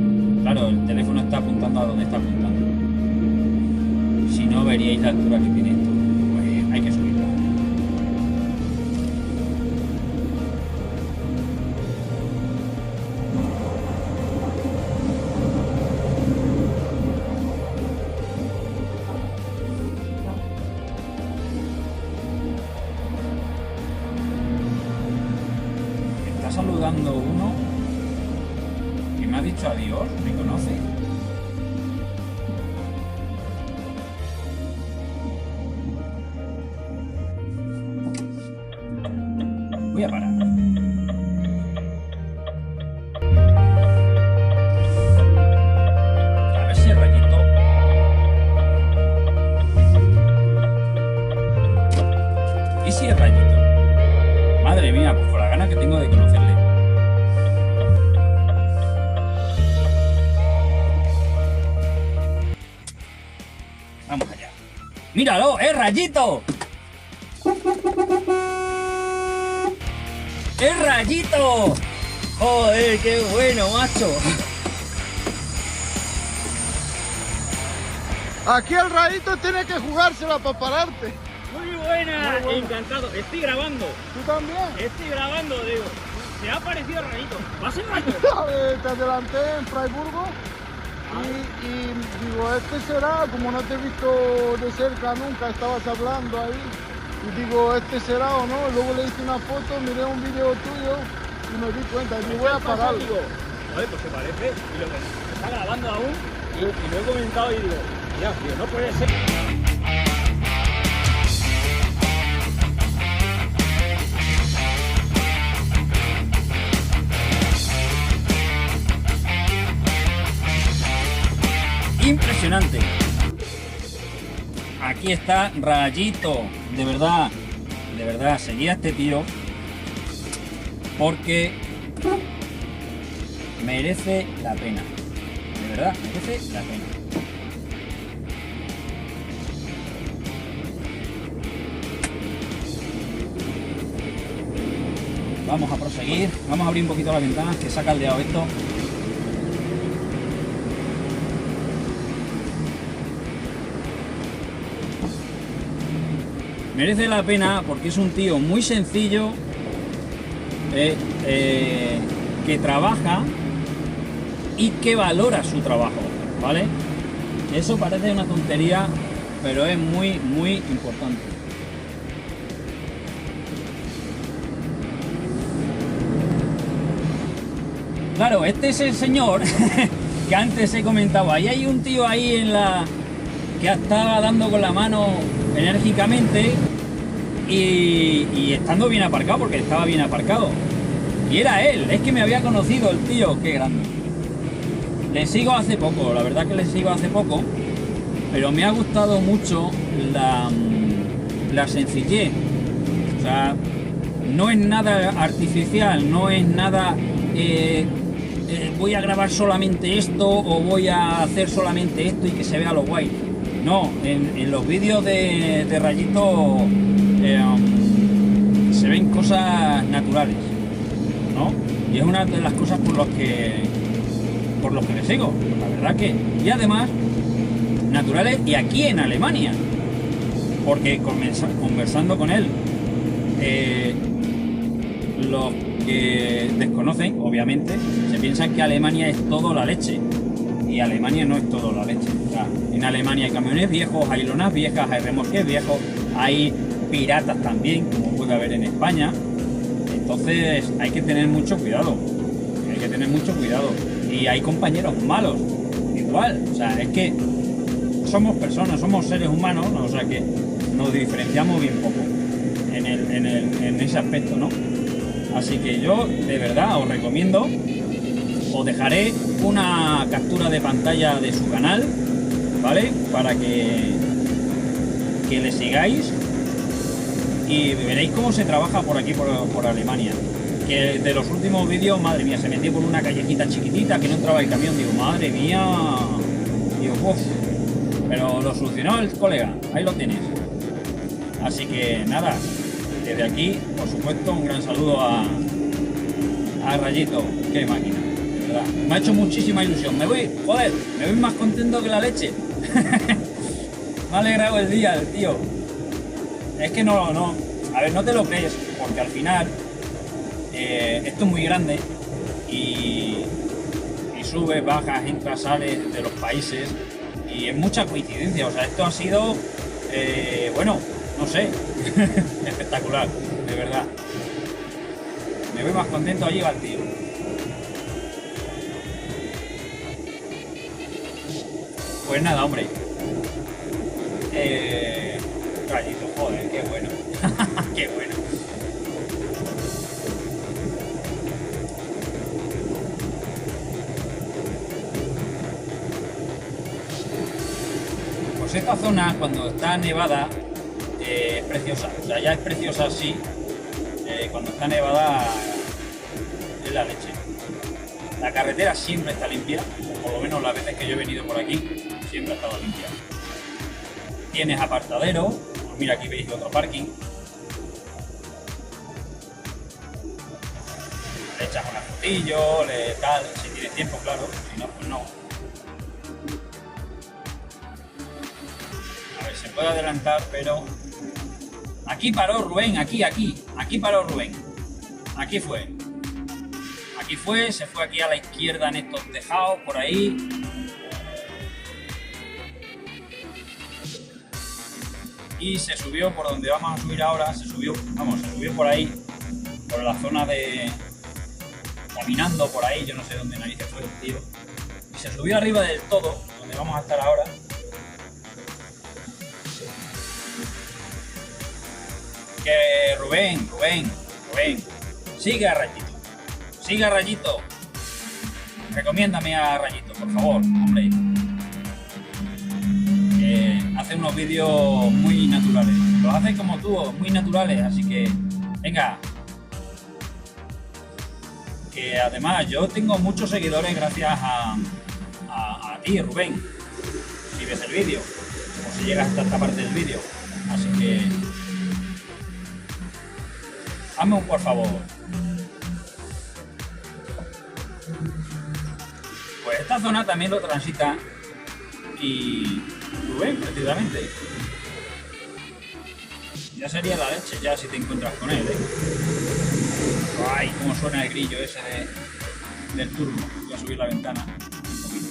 claro, el teléfono está apuntando a donde está apuntando. Si no, veríais la altura que tiene esto. Pues hay que subirla. Saludando uno que me ha dicho adiós, me conoce. Voy a parar. A ver si el rayito. ¿Y si el rayito? Madre mía, pues con la gana que tengo de conocerle. Vamos allá. ¡Míralo! ¡Es Rayito! ¡Es Rayito! ¡Joder, qué bueno, macho! Aquí el Rayito tiene que jugársela para pararte. Muy buena, encantado. Estoy grabando. ¿Tú también? Estoy grabando, digo. Me ha parecido Rayito. ¿Va a ser Rayito? Te adelanté en Freiburgo y digo, este será, como no te he visto de cerca nunca, estabas hablando ahí. Y digo, este será o no. Y luego le hice una foto, miré un video tuyo y me di cuenta. Y voy a pararlo. Digo, oye, pues se parece. Y lo que está grabando aún. Y lo he comentado y digo, ya, tío, no puede ser. Impresionante. Aquí está Rayito. De verdad, seguí a este tío porque merece la pena. De verdad, merece la pena. Vamos a proseguir. Vamos a abrir un poquito las ventanas, que se ha caldeado esto. Merece la pena porque es un tío muy sencillo, que trabaja y que valora su trabajo, ¿vale? Eso parece una tontería, pero es muy, muy importante. Claro, este es el señor que antes he comentado. Ahí hay un tío ahí en la que estaba dando con la mano enérgicamente y estando bien aparcado, porque estaba bien aparcado. Y era él, es que me había conocido el tío, qué grande. Le sigo hace poco, la verdad que le sigo hace poco, pero me ha gustado mucho la sencillez. O sea, no es nada artificial, no es nada voy a grabar solamente esto o voy a hacer solamente esto y que se vea lo guay. No, en los vídeos de Rayito se ven cosas naturales, ¿no? Y es una de las cosas por los que le sigo, la verdad que. Y además, naturales y aquí en Alemania, porque conversando con él, los que desconocen, obviamente, se piensan que Alemania es todo la leche. Y Alemania no es todo la leche. O sea, en Alemania hay camiones viejos, hay lonas viejas, hay remolques viejos, hay piratas también, como puede haber en España. Entonces hay que tener mucho cuidado. Hay que tener mucho cuidado. Y hay compañeros malos, igual. O sea, es que somos personas, somos seres humanos, ¿no? O sea que nos diferenciamos bien poco en ese aspecto, ¿no? Así que yo de verdad os recomiendo, os dejaré una captura de pantalla de su canal, ¿vale? Para que le sigáis y veréis cómo se trabaja por aquí, por Alemania. Que de los últimos vídeos, madre mía, se metió por una callejita chiquitita que no entraba el camión, digo, madre mía, digo, uff, pero lo solucionó el colega, ahí lo tienes. Así que nada, desde aquí, por supuesto, un gran saludo a Rayito, qué máquina, de verdad. Me ha hecho muchísima ilusión. Me voy más contento que la leche. Me ha alegrado el día el tío. Es que no, a ver, no te lo crees, porque al final esto es muy grande y sube, bajas, entra, sale de los países y es mucha coincidencia. O sea, esto ha sido, bueno, no sé, espectacular, de verdad. Me voy más contento, allí va el tío. Pues nada, hombre. Rayito, joder, qué bueno. Qué bueno. Pues esta zona, cuando está nevada, es preciosa. O sea, ya es preciosa así. Cuando está nevada es la leche. La carretera siempre está limpia, por lo menos las veces que yo he venido por aquí, siempre ha estado limpia. Tienes apartadero, pues mira, aquí veis otro parking. Le echas una fotillo, tal, si tienes tiempo, claro, si no, pues no. A ver, se puede adelantar, pero... Aquí paró Rubén, aquí paró Rubén. Aquí fue, se fue aquí a la izquierda en estos tejados, por ahí. Y se subió por donde vamos a subir ahora, se subió por ahí, por la zona de... Caminando por ahí, yo no sé dónde narices fue el tío. Y se subió arriba del todo, donde vamos a estar ahora. Que Rubén, sigue a Rayito, recomiéndame a Rayito, por favor, hombre. Hace unos vídeos muy naturales, los hace como tú, muy naturales, así que venga. Que además yo tengo muchos seguidores gracias a ti, Rubén, si ves el vídeo o si llegas hasta esta parte del vídeo, así que hazme un por favor, esta zona también lo transita y Rubén, precisamente. Ya sería la leche ya si te encuentras con él, ¿eh? Ay, cómo suena el grillo ese del turbo. Voy a subir la ventana un poquito.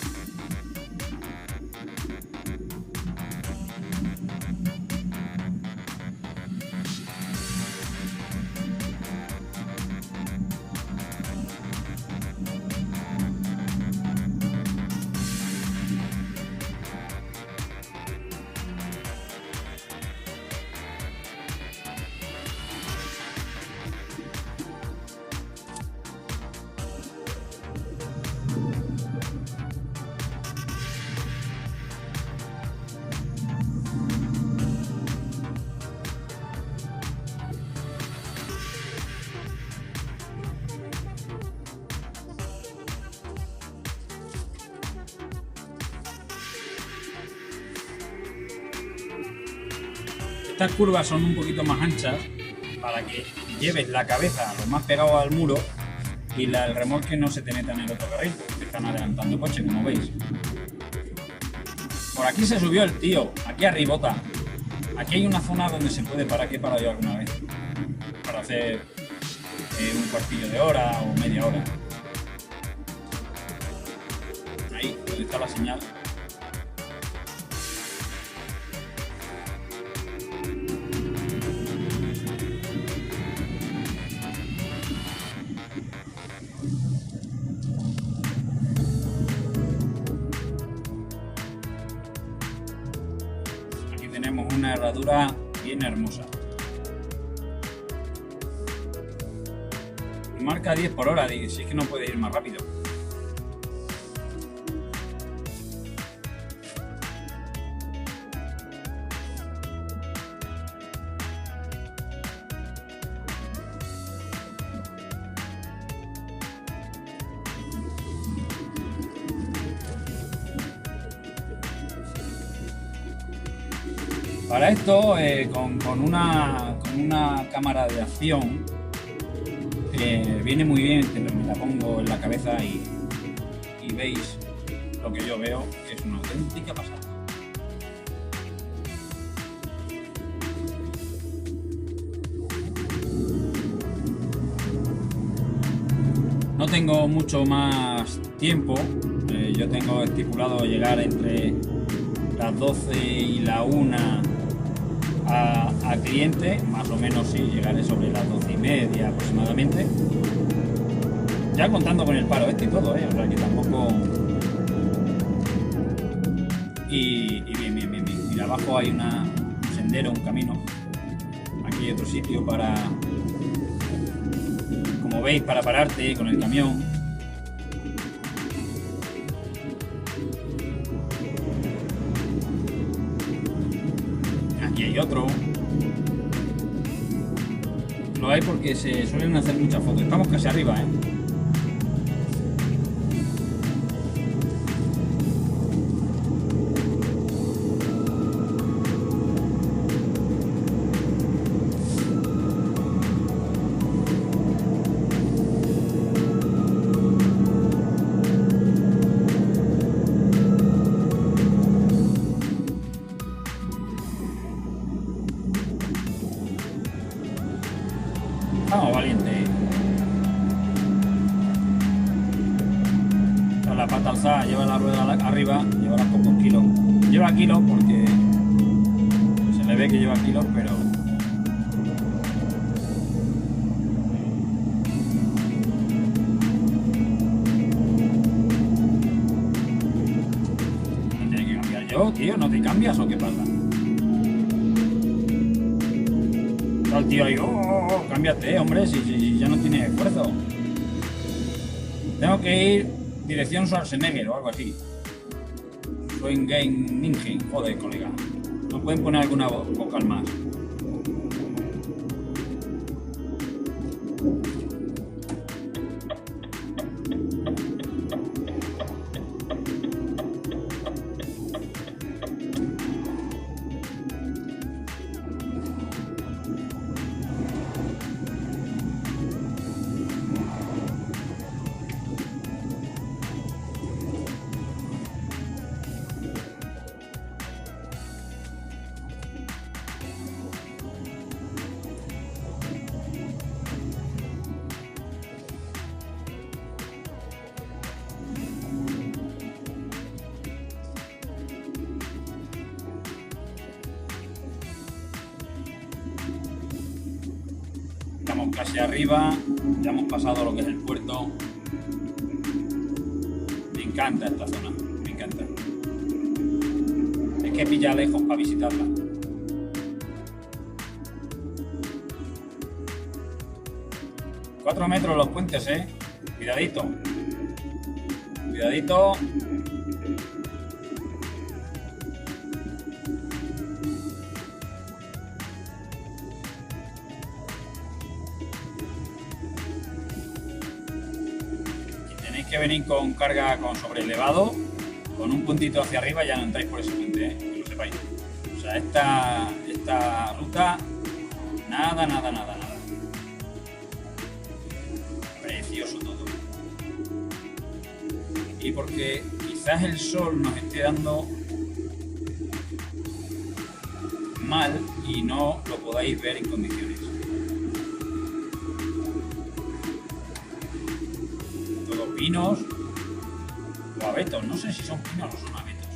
Estas curvas son un poquito más anchas para que lleves la cabeza lo más pegado al muro y el remolque no se te meta en el otro carril, porque te están adelantando coche, como veis. Por aquí se subió el tío, aquí arribota. Aquí hay una zona donde se puede parar, que he parado yo alguna vez, para hacer un cuartillo de hora o media hora. Ahí, donde está la señal. Tenemos una herradura bien hermosa. Marca 10 por hora, si es que no puede ir más rápido. Para esto, con una cámara de acción, viene muy bien, me la pongo en la cabeza y veis lo que yo veo, que es una auténtica pasada. No tengo mucho más tiempo, yo tengo estipulado llegar entre las 12 y la 1 a cliente, más o menos sí, llegaré sobre las 12:30 aproximadamente, ya contando con el paro este y todo, o sea que tampoco. Y bien. Mira, abajo hay un sendero, un camino. Aquí hay otro sitio para, como veis, para pararte con el camión. Aquí hay otro. Lo hay porque se suelen hacer muchas fotos. Estamos casi arriba, Vamos, valiente. Con la pata alzada, lleva la rueda arriba, llevará pocos kilos. Lleva kilos porque se le ve que lleva kilos, pero ¿no tiene que cambiar yo, tío? ¿No te cambias o qué pasa? El tío ahí, cámbiate, hombre, si ya no tiene esfuerzo. Tengo que ir dirección Schwarzenegger o algo así. Schwarzenegger, joder, colega. ¿No pueden poner alguna vocal más? Estamos casi arriba, ya hemos pasado lo que es el puerto. Me encanta esta zona, me encanta. Es que pilla lejos para visitarla. ...4 metros los puentes, cuidadito. Cuidadito. Que venir con carga con sobrelevado, con un puntito hacia arriba, ya no entráis por ese puente, que lo sepáis. O sea, esta ruta, nada. Precioso todo. Y porque quizás el sol nos esté dando mal y no lo podáis ver en condiciones. Pinos o abetos, no sé si son pinos o son abetos.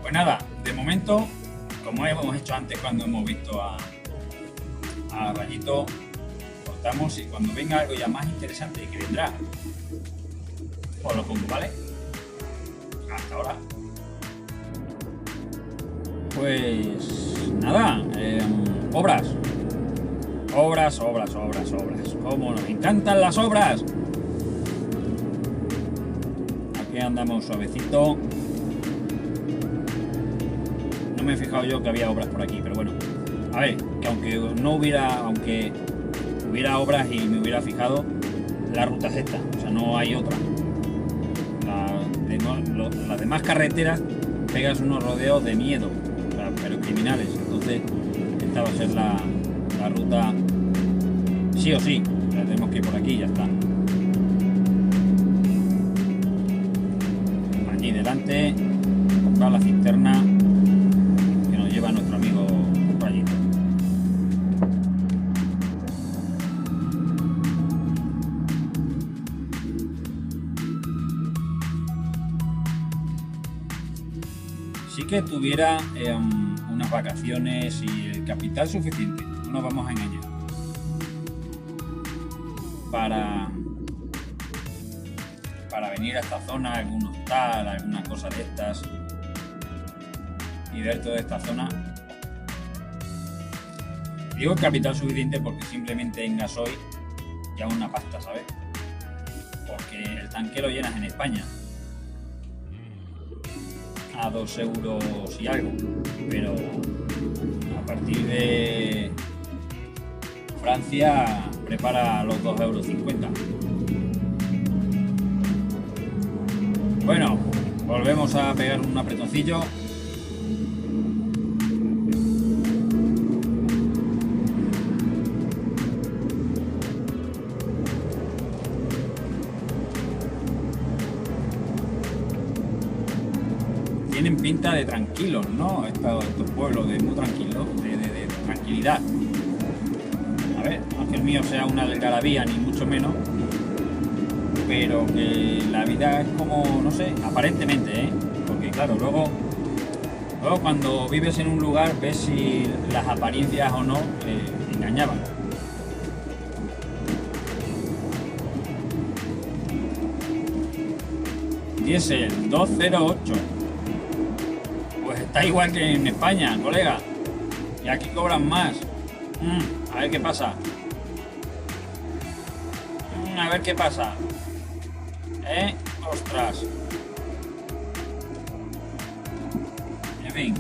Pues nada, de momento, como hemos hecho antes cuando hemos visto a Rayito, cortamos y cuando venga algo ya más interesante que vendrá, os lo pongo, ¿vale? Hasta ahora. Pues nada, obras. Obras. Como nos encantan las obras. Aquí andamos suavecito. No me he fijado yo que había obras por aquí, pero bueno. A ver, que aunque hubiera obras y me hubiera fijado, la ruta es esta, o sea, no hay otra. Las demás carreteras pegas unos rodeos de miedo, o sea, pero criminales. Entonces, esta va a ser la ruta sí o sí. O sea, tenemos que ir por aquí y ya está. Allí delante va la cisterna que nos lleva nuestro amigo Rayito. Sí que tuviera unas vacaciones y el capital suficiente, no nos vamos a engañar, para venir a esta zona, algún hostal, alguna cosa de estas y ver toda esta zona. Digo capital suficiente porque simplemente en gasoil ya una pasta, ¿sabes? Porque el tanque lo llenas en España a 2 euros y algo, pero a partir de Francia prepara los 2,50 euros. Bueno, volvemos a pegar un apretoncillo. Tienen pinta de tranquilos, ¿no? Estos pueblos de muy tranquilos, de tranquilidad. A ver, aunque el mío sea una algarabía, ni mucho menos, pero que la vida es como, no sé, aparentemente, ¿eh? Porque claro, luego cuando vives en un lugar ves si las apariencias o no engañaban. Diesel 208. Pues está igual que en España, colega. Y aquí cobran más. A ver qué pasa. A ver qué pasa. Ostras. En fin.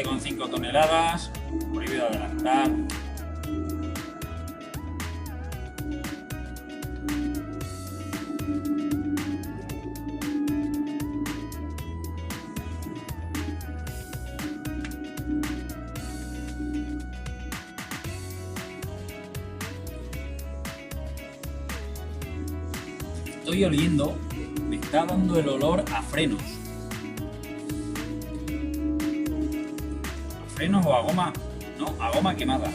Con 5 toneladas, prohibido adelantar. Estoy oliendo, me está dando el olor a frenos. ¿Frenos o a goma? No, a goma quemada.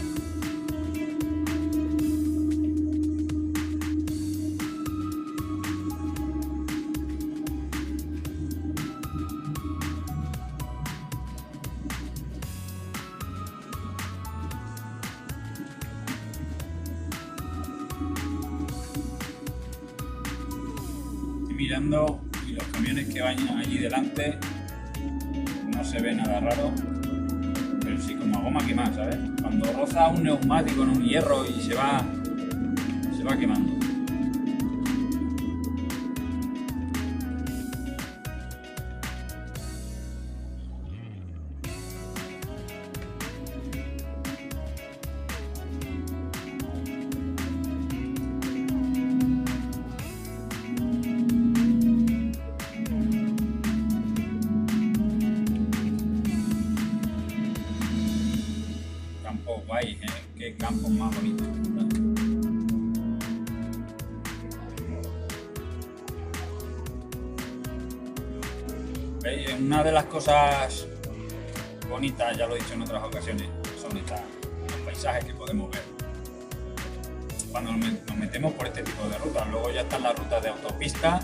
Estoy mirando y los camiones que van allí delante no se ve nada raro. Pero sí, como a goma quemada, ¿sabes? Cuando roza un neumático en un hierro y se va quemando. Guay, qué campos más bonitos. ¿Veis? Una de las cosas bonitas, ya lo he dicho en otras ocasiones, son los paisajes que podemos ver cuando nos metemos por este tipo de rutas. Luego ya están las rutas de autopista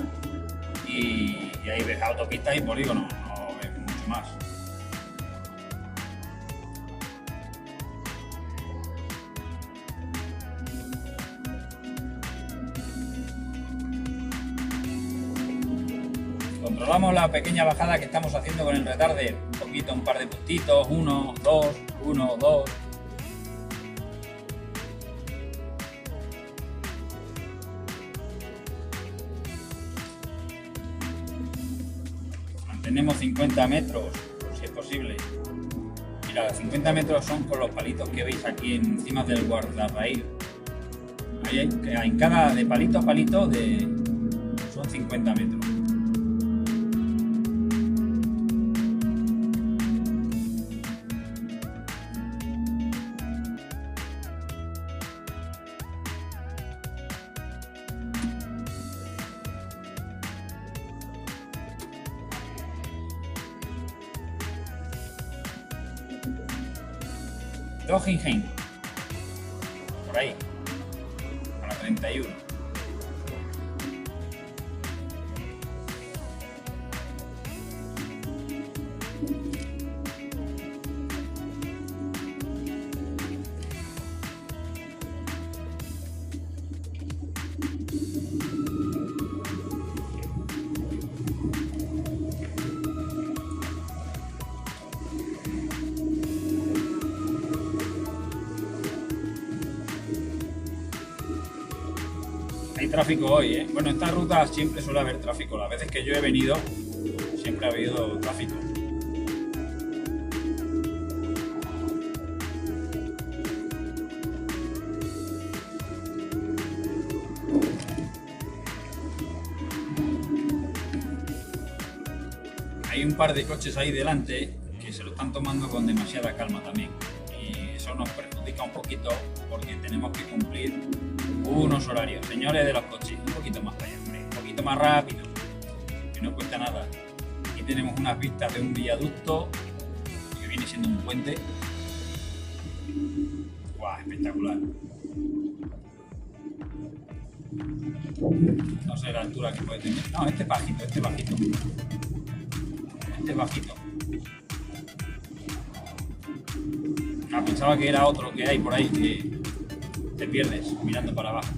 y ahí ves autopistas y polígonos, no ves mucho más. Controlamos la pequeña bajada que estamos haciendo con el retarder. Un poquito, un par de puntitos, 1, 2, 1, 2. Mantenemos 50 metros, si es posible. Mira, 50 metros son con los palitos que veis aquí encima del guardarraíl. Ahí en cada de palito a palito son 50 metros. Dogingen, por ahí, a la 31. Hay tráfico hoy, ¿eh? Bueno, esta ruta siempre suele haber tráfico. Las veces que yo he venido, siempre ha habido tráfico. Hay un par de coches ahí delante que se lo están tomando con demasiada calma también. Y eso nos perjudica un poquito porque tenemos que cumplir unos horarios. Señores de los coches, un poquito más para allá, hombre, un poquito más rápido. que no cuesta nada. Aquí tenemos unas vistas de un viaducto que viene siendo un puente. ¡Guau! Espectacular. No sé la altura que puede tener. No, este es bajito, este es bajito. Este es bajito. Ah, pensaba que era otro que hay por ahí, que te pierdes mirando para abajo.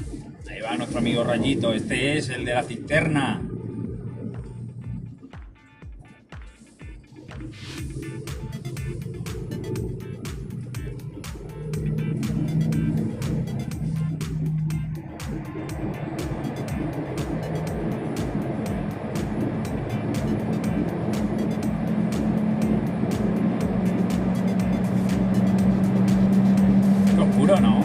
Entonces, ahí va nuestro amigo Rayito. Este es el de la cisterna. Qué oscuro, ¿no?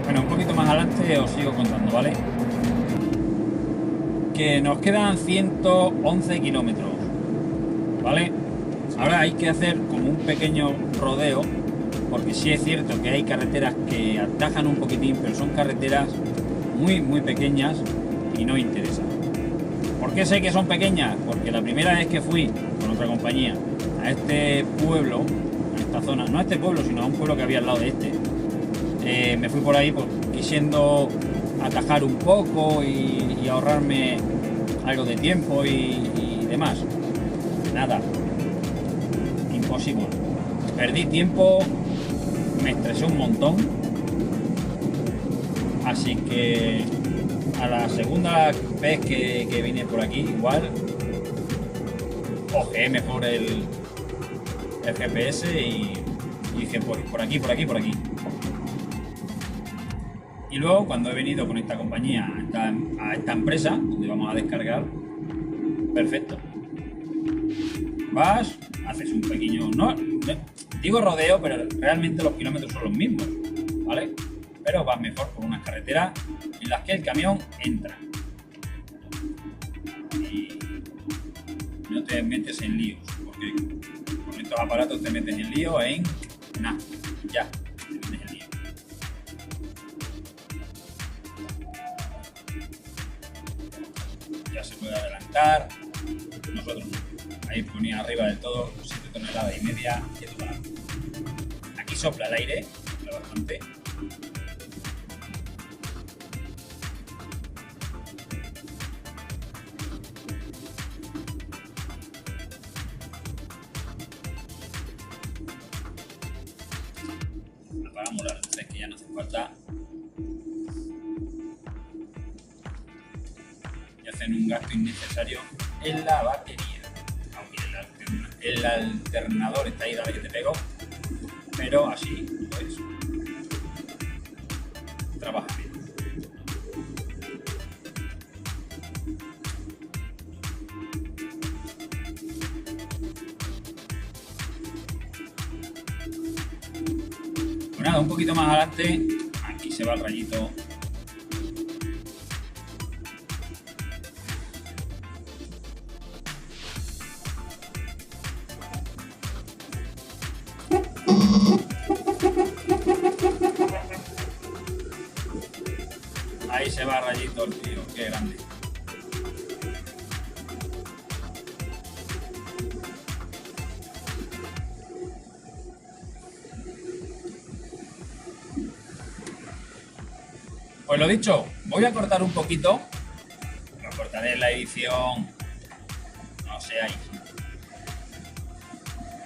Bueno, un poquito más adelante os sigo contando, ¿vale? Que nos quedan 111 kilómetros, ¿vale? Ahora hay que hacer como un pequeño rodeo, porque sí es cierto que hay carreteras que atajan un poquitín, pero son carreteras muy pequeñas y no interesan. ¿Por qué sé que son pequeñas? Porque la primera vez que fui con otra compañía a este pueblo, a esta zona, no a este pueblo, sino a un pueblo que había al lado de este, me fui por ahí pues, quisiendo atajar un poco y ahorrarme algo de tiempo y demás. Nada, imposible. Perdí tiempo, me estresé un montón, así que a la segunda vez que vine por aquí, igual ojeé mejor el GPS y dije por aquí. Y luego, cuando he venido con esta compañía a esta empresa, donde vamos a descargar, perfecto. Vas, haces un pequeño... No, digo rodeo, pero realmente los kilómetros son los mismos, ¿vale? Pero vas mejor por unas carreteras en las que el camión entra. Y no te metes en líos, porque con estos aparatos te metes en lío en... nada, ya. Ya se puede adelantar, nosotros no. Ahí ponía arriba del todo 7 toneladas y media, quieto para adelante. Aquí sopla el aire, sopla bastante. Apagamos las luces que ya no hace falta. En un gasto innecesario en la batería, aunque el alternador está ahí, dale que te pego, pero así pues trabaja bien. Pues nada, un poquito más adelante, aquí se va el Rayito. Ahí se va Rayito el tío, qué grande. Pues lo dicho, voy a cortar un poquito. Lo cortaré en la edición, no sé, ahí.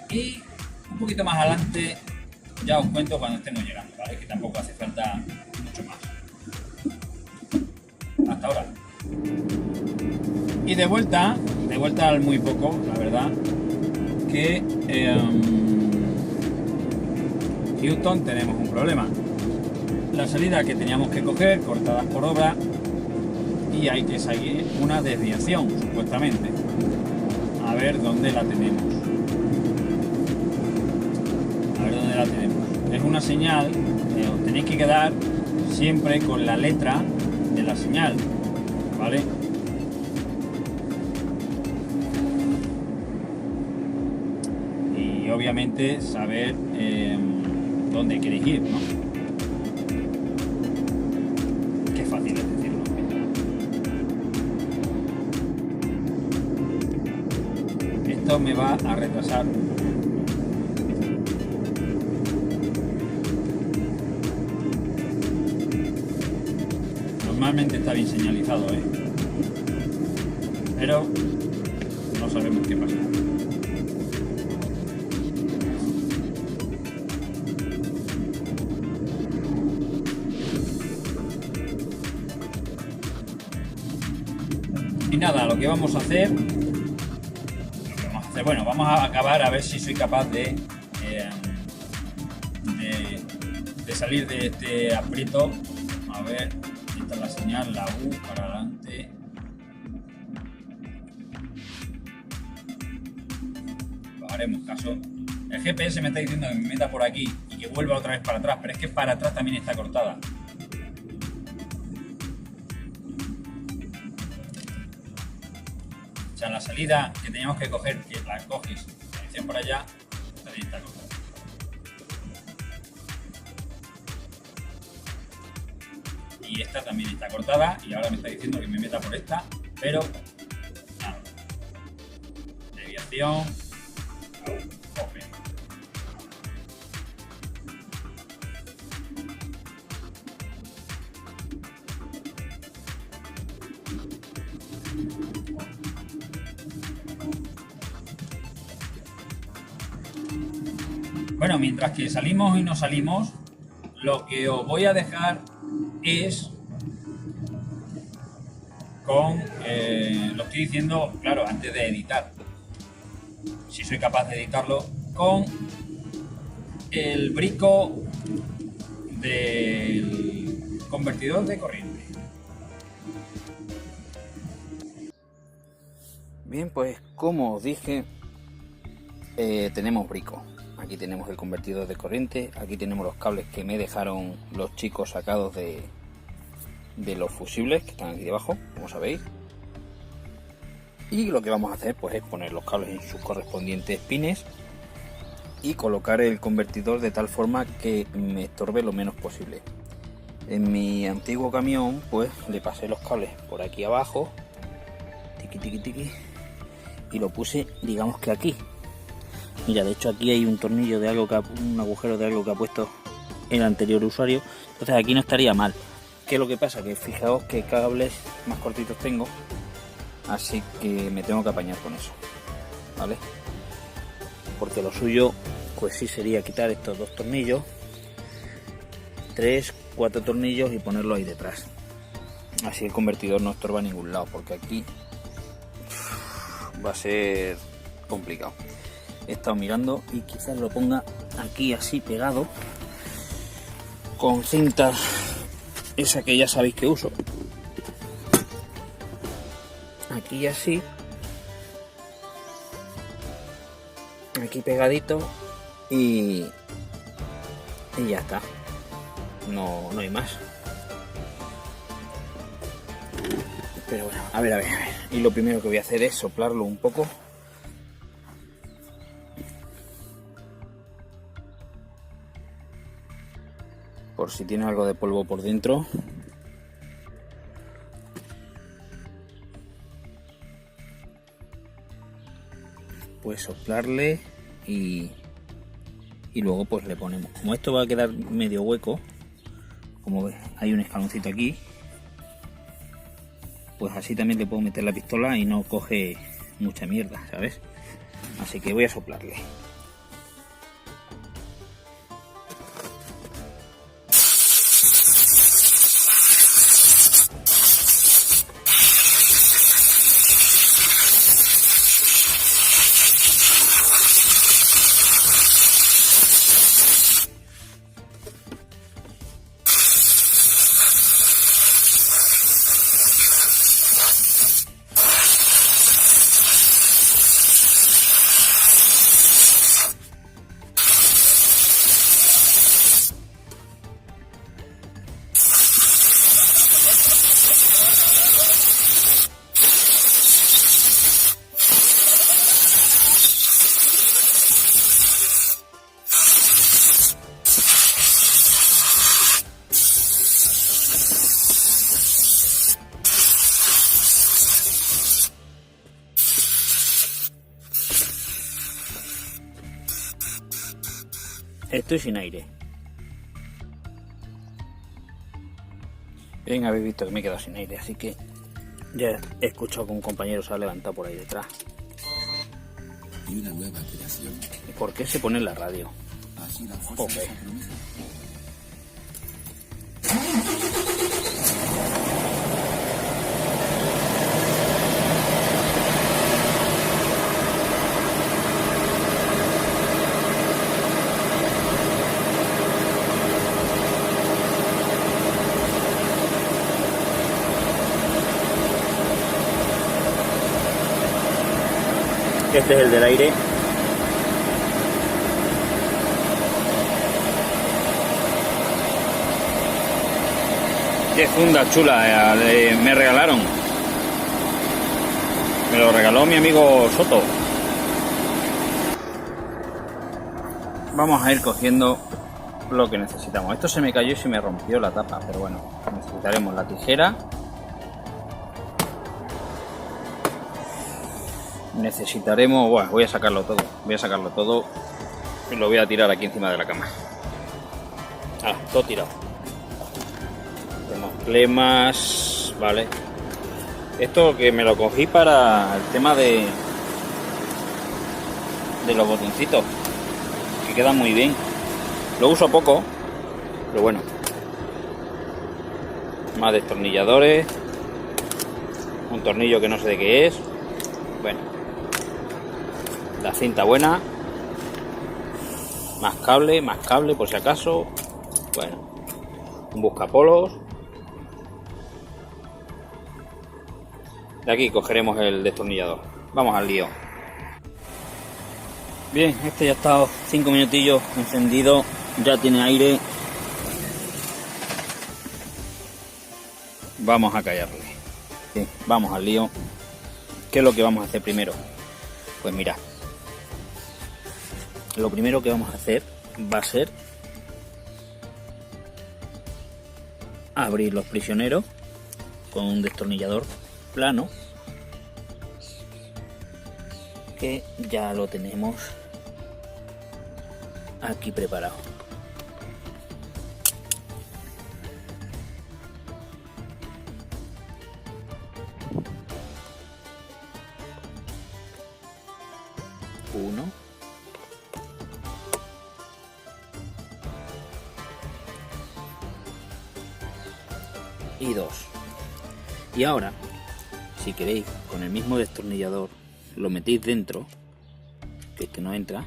Y un poquito más adelante ya os cuento cuando estemos llegando, ¿vale? Que tampoco hace falta mucho más. Hasta ahora. Y de vuelta al muy poco, la verdad, que Houston tenemos un problema. La salida que teníamos que coger, cortadas por obra, y hay que seguir una desviación, supuestamente. A ver dónde la tenemos. A ver dónde la tenemos. Es una señal, os tenéis que quedar siempre con la letra de la señal, ¿vale? Y obviamente saber dónde queréis ir, ¿no? Qué fácil es decirlo. Esto me va a retrasar. Normalmente está bien señalizado, pero no sabemos qué pasa. Y nada, lo que vamos a hacer, bueno, vamos a acabar a ver si soy capaz de salir de este aprieto. A ver, esta es la señal, la U para adelante. Haremos caso. El GPS me está diciendo que me meta por aquí y que vuelva otra vez para atrás, pero es que para atrás también está cortada. O sea, la salida que teníamos que coger, que la coges, dirección por allá, también está cortada. Y esta también está cortada y ahora me está diciendo que me meta por esta, pero nada. Desviación. Open. Bueno, mientras que salimos y no salimos, lo que os voy a dejar es con, lo estoy diciendo, claro, antes de editar, si soy capaz de editarlo, con el brico del convertidor de corriente. Bien, pues como os dije, tenemos brico. Aquí tenemos el convertidor de corriente, aquí tenemos los cables que me dejaron los chicos sacados de los fusibles que están aquí debajo, como sabéis. Y lo que vamos a hacer pues es poner los cables en sus correspondientes pines y colocar el convertidor de tal forma que me estorbe lo menos posible. En mi antiguo camión pues le pasé los cables por aquí abajo, tiqui tiqui tiqui, y lo puse, digamos que aquí. Mira, de hecho aquí hay un tornillo de algo un agujero de algo que ha puesto el anterior usuario, entonces aquí no estaría mal. ¿Qué es lo que pasa? Que fijaos que cables más cortitos tengo, así que me tengo que apañar con eso, ¿vale? Porque lo suyo pues sí sería quitar estos dos tornillos, 3, 4 tornillos y ponerlo ahí detrás. Así el convertidor no estorba a ningún lado, porque aquí va a ser complicado. He estado mirando y quizás lo ponga aquí así pegado con cinta esa que ya sabéis que uso, aquí así, aquí pegadito y ya está, no hay más. Pero bueno, a ver, y lo primero que voy a hacer es soplarlo un poco. Por si tiene algo de polvo por dentro. Pues soplarle y luego pues le ponemos. Como esto va a quedar medio hueco, como ves, hay un escaloncito aquí. Pues así también le puedo meter la pistola y no coge mucha mierda, ¿sabes? Así que voy a soplarle. Estoy sin aire. Bien, habéis visto que me he quedado sin aire, así que ya he escuchado que un compañero se ha levantado por ahí detrás. Y una nueva creación. ¿Y por qué se pone en la radio? Así la fuerza Ok. de compromiso. Este es el del aire. Qué funda chula me regalaron. Me lo regaló mi amigo Soto. Vamos a ir cogiendo lo que necesitamos. Esto se me cayó y se me rompió la tapa, pero bueno, necesitaremos la tijera. Necesitaremos... Bueno, voy a sacarlo todo y lo voy a tirar aquí encima de la cama. Ah, todo tirado. Tenemos clemas, vale. Esto que me lo cogí para el tema de los botoncitos, que quedan muy bien. Lo uso poco, pero bueno. Más destornilladores, un tornillo que no sé de qué es. Bueno, la cinta buena, más cable por si acaso. Bueno, un buscapolos. De aquí cogeremos el destornillador. Vamos al lío. Bien, este ya ha estado 5 minutillos encendido, ya tiene aire. Vamos a callarle. Bien, vamos al lío. ¿Qué es lo que vamos a hacer primero? Pues mira, lo primero que vamos a hacer va a ser abrir los prisioneros con un destornillador plano, que ya lo tenemos aquí preparado. Uno. Y dos. Y ahora, si queréis, con el mismo destornillador lo metéis dentro, que es que no entra,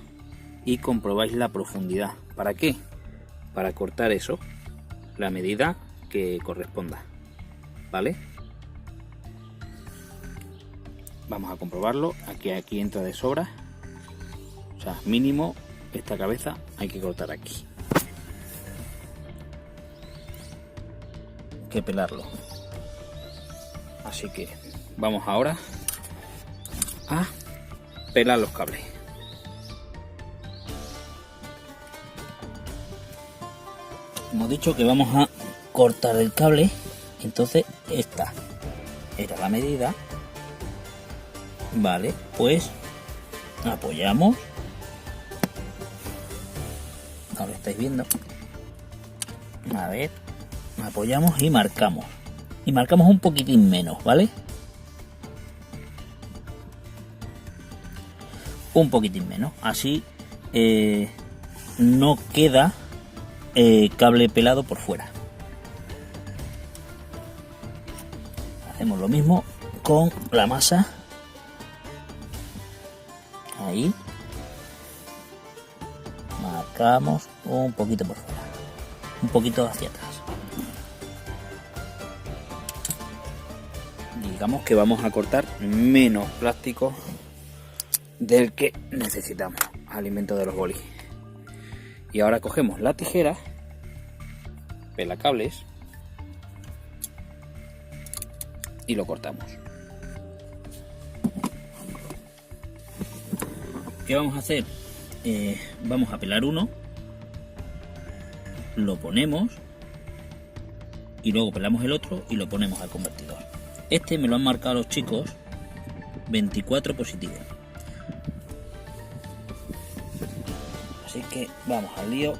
y comprobáis la profundidad. ¿Para qué? Para cortar eso, la medida que corresponda, ¿vale? Vamos a comprobarlo. Aquí entra de sobra. O sea, mínimo esta cabeza hay que cortar aquí. Hay que pelarlo. Así que vamos ahora a pelar los cables. Hemos dicho que vamos a cortar el cable, entonces esta era la medida. Vale, pues apoyamos. Ahora estáis viendo. A ver, apoyamos y marcamos. Y marcamos un poquitín menos, ¿vale? Un poquitín menos. Así no queda cable pelado por fuera. Hacemos lo mismo con la masa. Ahí. Marcamos un poquito por fuera. Un poquito hacia atrás. Digamos que vamos a cortar menos plástico del que necesitamos. Alimento de los bolis. Y ahora cogemos la tijera, pelacables, y lo cortamos. ¿Qué vamos a hacer? Vamos a pelar uno, lo ponemos y luego pelamos el otro y lo ponemos al convertidor. Este me lo han marcado los chicos 24 positivo. Así que vamos al lío.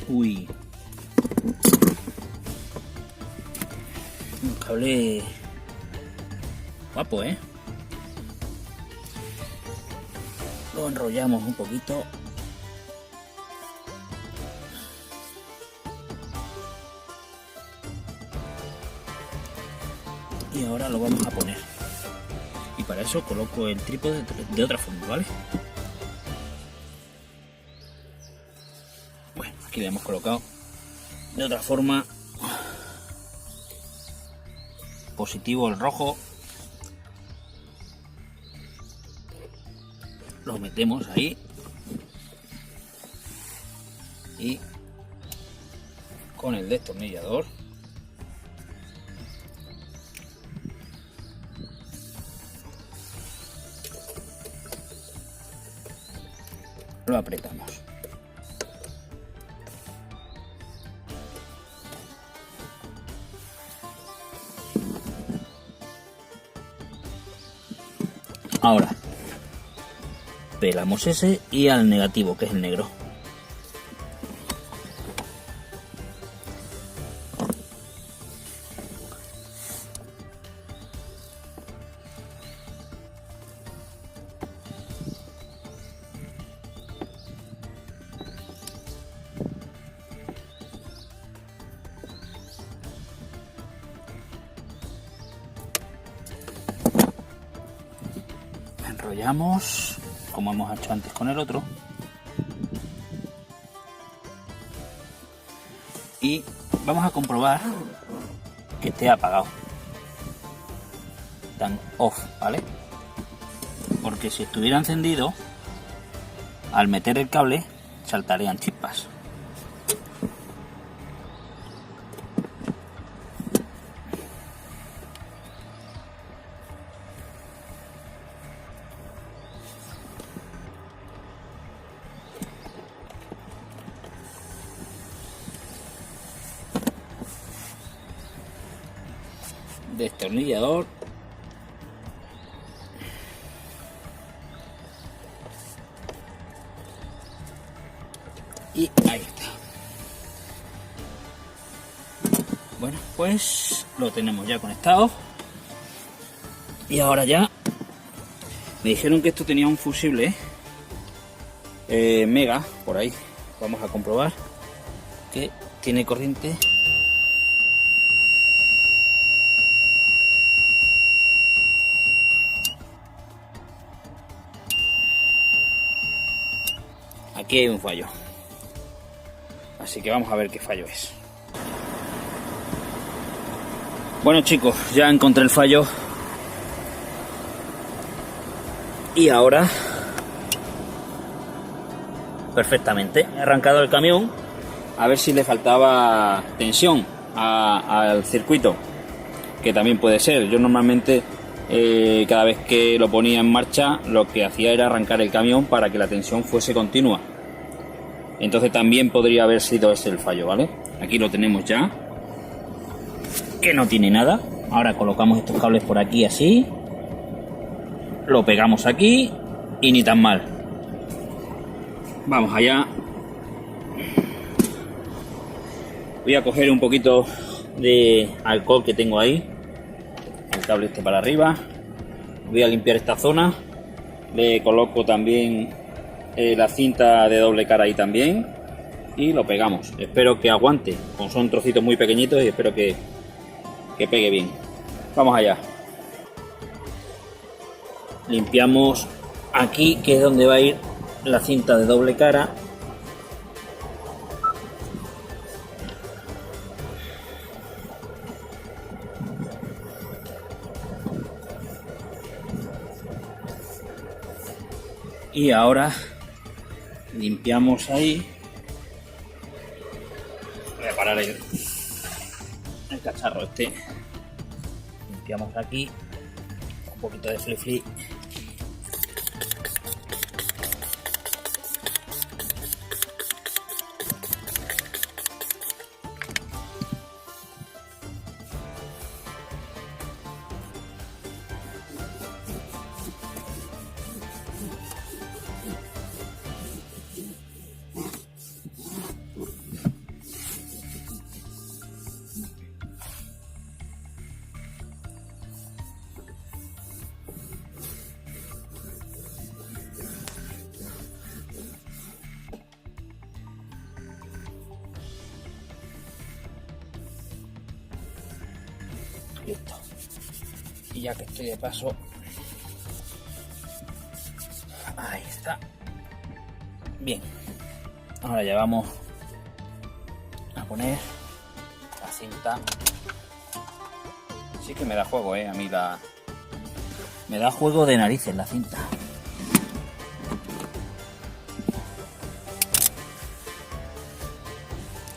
Uy. Un cable guapo, ¿eh? Lo enrollamos un poquito. Y ahora lo vamos a poner. Y para eso coloco el trípode de otra forma, ¿vale? Bueno, aquí le hemos colocado de otra forma. Positivo el rojo. Lo metemos ahí. Y con el destornillador lo apretamos. Ahora pelamos ese y al negativo, que es el negro. Enrollamos como hemos hecho antes con el otro y vamos a comprobar que esté apagado, tan off, ¿vale? Porque si estuviera encendido, al meter el cable saltarían chispas. Destornillador y ahí está. Bueno, pues lo tenemos ya conectado y ahora ya me dijeron que esto tenía un fusible mega por ahí. Vamos a comprobar que tiene corriente. Aquí hay un fallo, así que vamos a ver qué fallo es. Bueno chicos, ya encontré el fallo y ahora perfectamente he arrancado el camión a ver si le faltaba tensión al circuito. que también puede ser. Yo normalmente cada vez que lo ponía en marcha lo que hacía era arrancar el camión para que la tensión fuese continua. Entonces también podría haber sido ese el fallo, ¿vale? Aquí lo tenemos ya, que no tiene nada. Ahora colocamos estos cables por aquí así, lo pegamos aquí y ni tan mal. Vamos allá. Voy a coger un poquito de alcohol que tengo ahí, el cable este para arriba. Voy a limpiar esta zona. Le coloco también la cinta de doble cara ahí también y lo pegamos. Espero que aguante, son trocitos muy pequeñitos y espero que pegue bien. Vamos allá. Limpiamos aquí, que es donde va a ir la cinta de doble cara. Y ahora limpiamos ahí. Voy a parar el cacharro este. Limpiamos aquí un poquito de flip. Listo. Y ya que estoy de paso, ahí está. Bien. Ahora ya vamos a poner la cinta. Sí que me da juego, a mí me da juego de narices la cinta.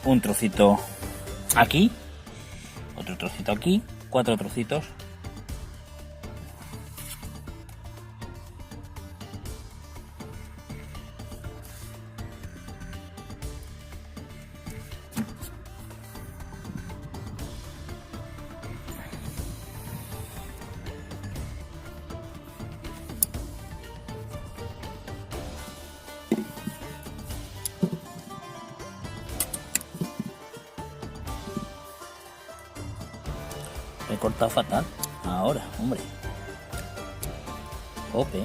Un trocito aquí, otro trocito aquí, 4 trocitos. He cortado fatal. Ahora, hombre. Ope.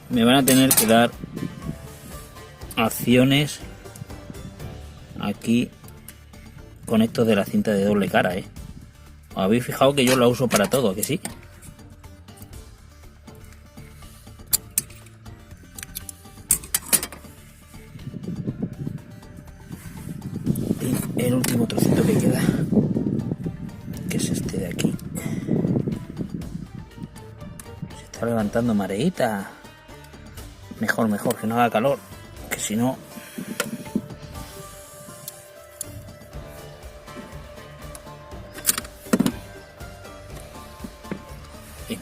Me van a tener que dar acciones aquí con esto de la cinta de doble cara, ¿Os habéis fijado que yo la uso para todo, que sí? Y el último trocito que queda, que es este de aquí. Se está levantando mareita. Mejor, que no haga calor, que si no... Bien.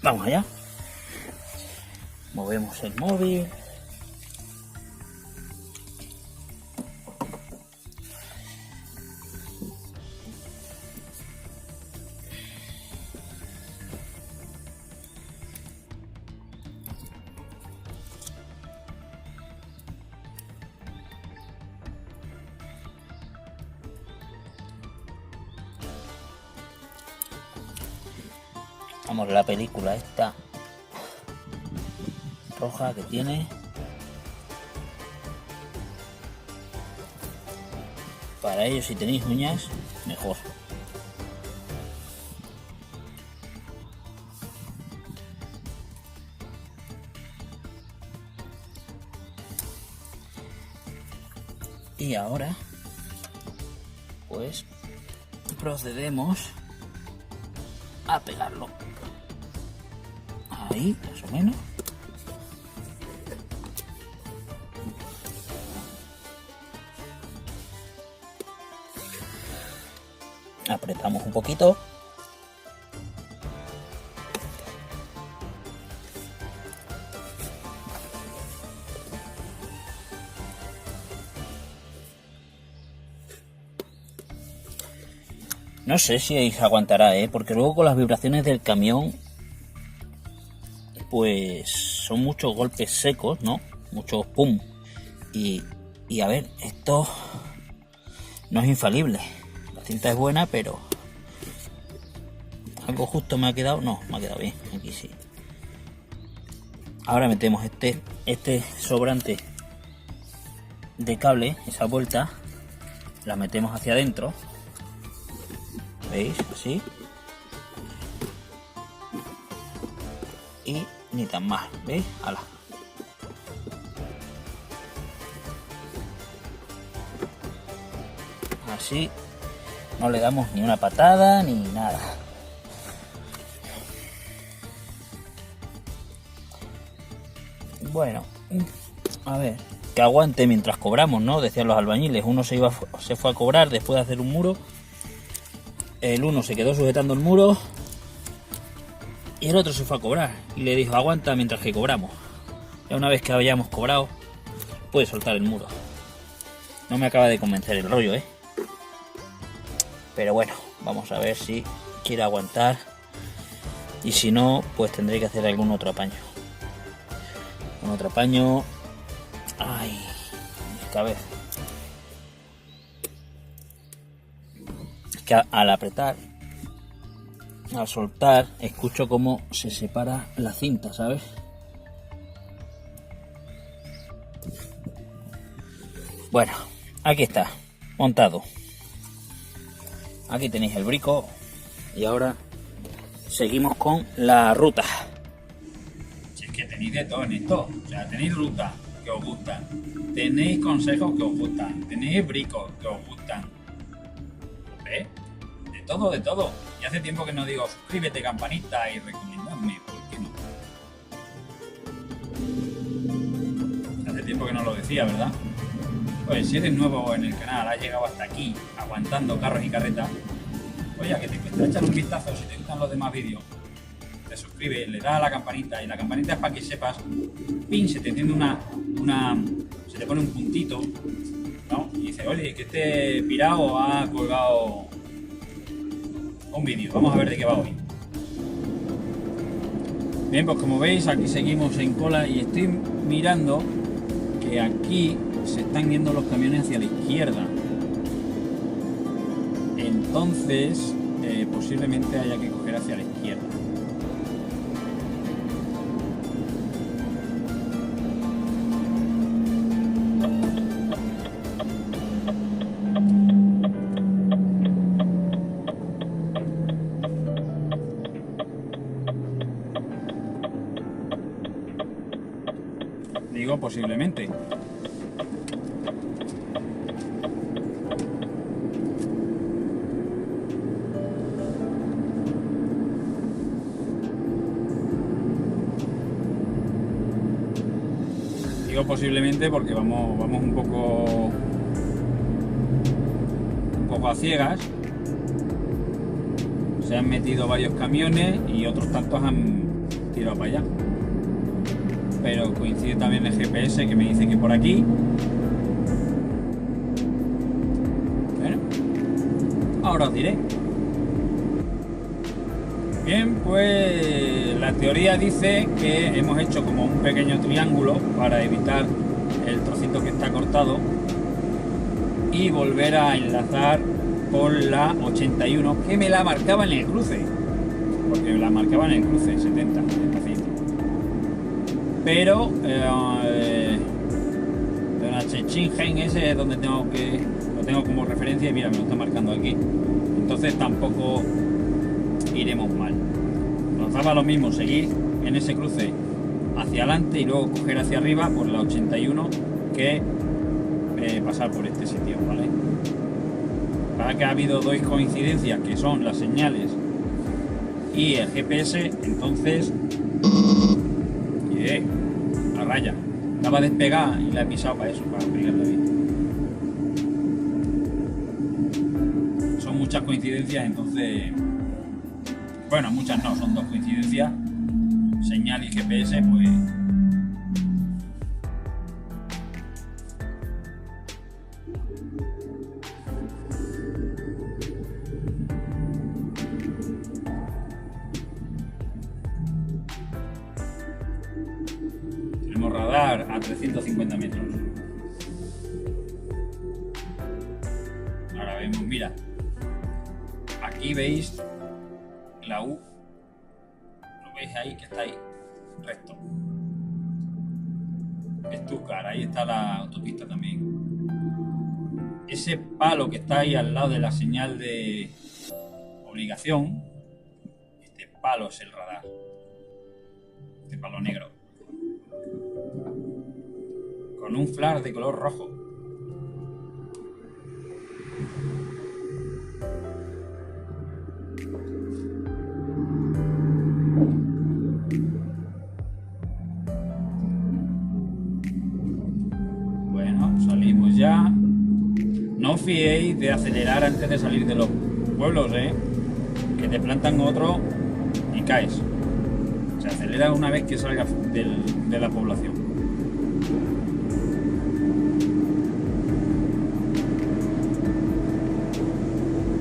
Vamos allá. Movemos el móvil. Vamos, la película esta roja que tiene. Para ello, si tenéis uñas, mejor. Y ahora, pues, procedemos a pegarlo. Ahí, más o menos. Apretamos un poquito. No sé si aguantará, porque luego con las vibraciones del camión, pues son muchos golpes secos, ¿no? Muchos pum. Y a ver, esto no es infalible. La cinta es buena, pero algo justo me ha quedado. No, me ha quedado bien. Aquí sí. Ahora metemos este sobrante de cable, esa vuelta, la metemos hacia adentro. ¿Veis? Así. Y ni tan mal, ¿veis? ¡Hala! Así. No le damos ni una patada ni nada. Bueno, a ver, que aguante mientras cobramos, ¿no? Decían los albañiles. Uno se fue a cobrar después de hacer un muro. El uno se quedó sujetando el muro y el otro se fue a cobrar y le dijo: aguanta mientras que cobramos. Ya una vez que hayamos cobrado, puede soltar el muro. No me acaba de convencer el rollo, pero bueno, vamos a ver si quiere aguantar, y si no, pues tendré que hacer algún otro apaño. Un otro apaño. Ay, a ver. Que al apretar, al soltar, escucho cómo se separa la cinta, ¿sabes? Bueno, aquí está, montado. Aquí tenéis el brico y ahora seguimos con la ruta. Si es que tenéis de todo en esto, o sea, tenéis ruta que os gustan, tenéis consejos que os gustan, tenéis bricos que os gustan. ¿Eh? De todo. Y hace tiempo que no digo suscríbete, campanita y recomendadme, ¿por qué no? Hace tiempo que no lo decía, ¿verdad? Pues si eres nuevo en el canal, has llegado hasta aquí aguantando carros y carretas, oye, que te cuesta echar un vistazo. Si te gustan los demás vídeos, te suscribes, le das a la campanita, y la campanita es para que sepas, pin, se te enciende se te pone un puntito, ¿no? Y dice, oye, que este pirado ha colgado un vídeo, vamos a ver de qué va hoy. Bien, pues como veis, aquí seguimos en cola y estoy mirando que aquí se están yendo los camiones hacia la izquierda. Entonces, posiblemente haya que coger hacia la izquierda. Digo posiblemente. Digo posiblemente porque vamos un poco a ciegas. Se han metido varios camiones y otros tantos han tirado para allá. Pero coincide también el GPS que me dice que por aquí. Bueno, ahora os diré. Bien, pues la teoría dice que hemos hecho como un pequeño triángulo para evitar el trocito que está cortado y volver a enlazar con la 81, que me la marcaba en el cruce. porque la marcaba en el cruce, 70, despacito. Pero Chingen ese es donde lo tengo como referencia y mira, me lo está marcando aquí. Entonces tampoco iremos mal. Nos daba lo mismo seguir en ese cruce hacia adelante y luego coger hacia arriba por la 81 que pasar por este sitio, ¿vale? Para que ha habido dos coincidencias que son las señales y el GPS, entonces la raya estaba despegada y la he pisado para eso, para aplicarla bien. Son muchas coincidencias, entonces, bueno, muchas no, son dos coincidencias, señal y GPS, pues tenemos radar a 350 metros. Ahora vemos, mira, aquí veis la U, lo veis ahí, que está ahí, recto. Stuttgart, ahí está la autopista también. Ese palo que está ahí al lado de la señal de obligación, este palo es el radar, este palo negro, con un flash de color rojo. Bueno, salimos ya. No os fiéis de acelerar antes de salir de los pueblos, que te plantan otro y caes. Se acelera una vez que salgas de la población.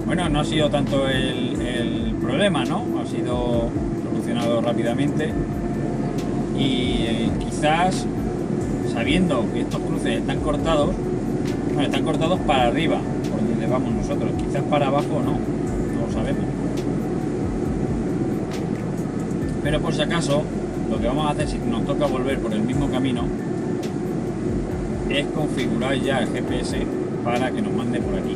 Bueno, no ha sido tanto el problema, ¿no? Ha sido solucionado rápidamente y quizás sabiendo que estos cruces están cortados, bueno, están cortados para arriba, por donde vamos nosotros, quizás para abajo no lo sabemos. Pero por si acaso, lo que vamos a hacer si nos toca volver por el mismo camino es configurar ya el GPS para que nos mande por aquí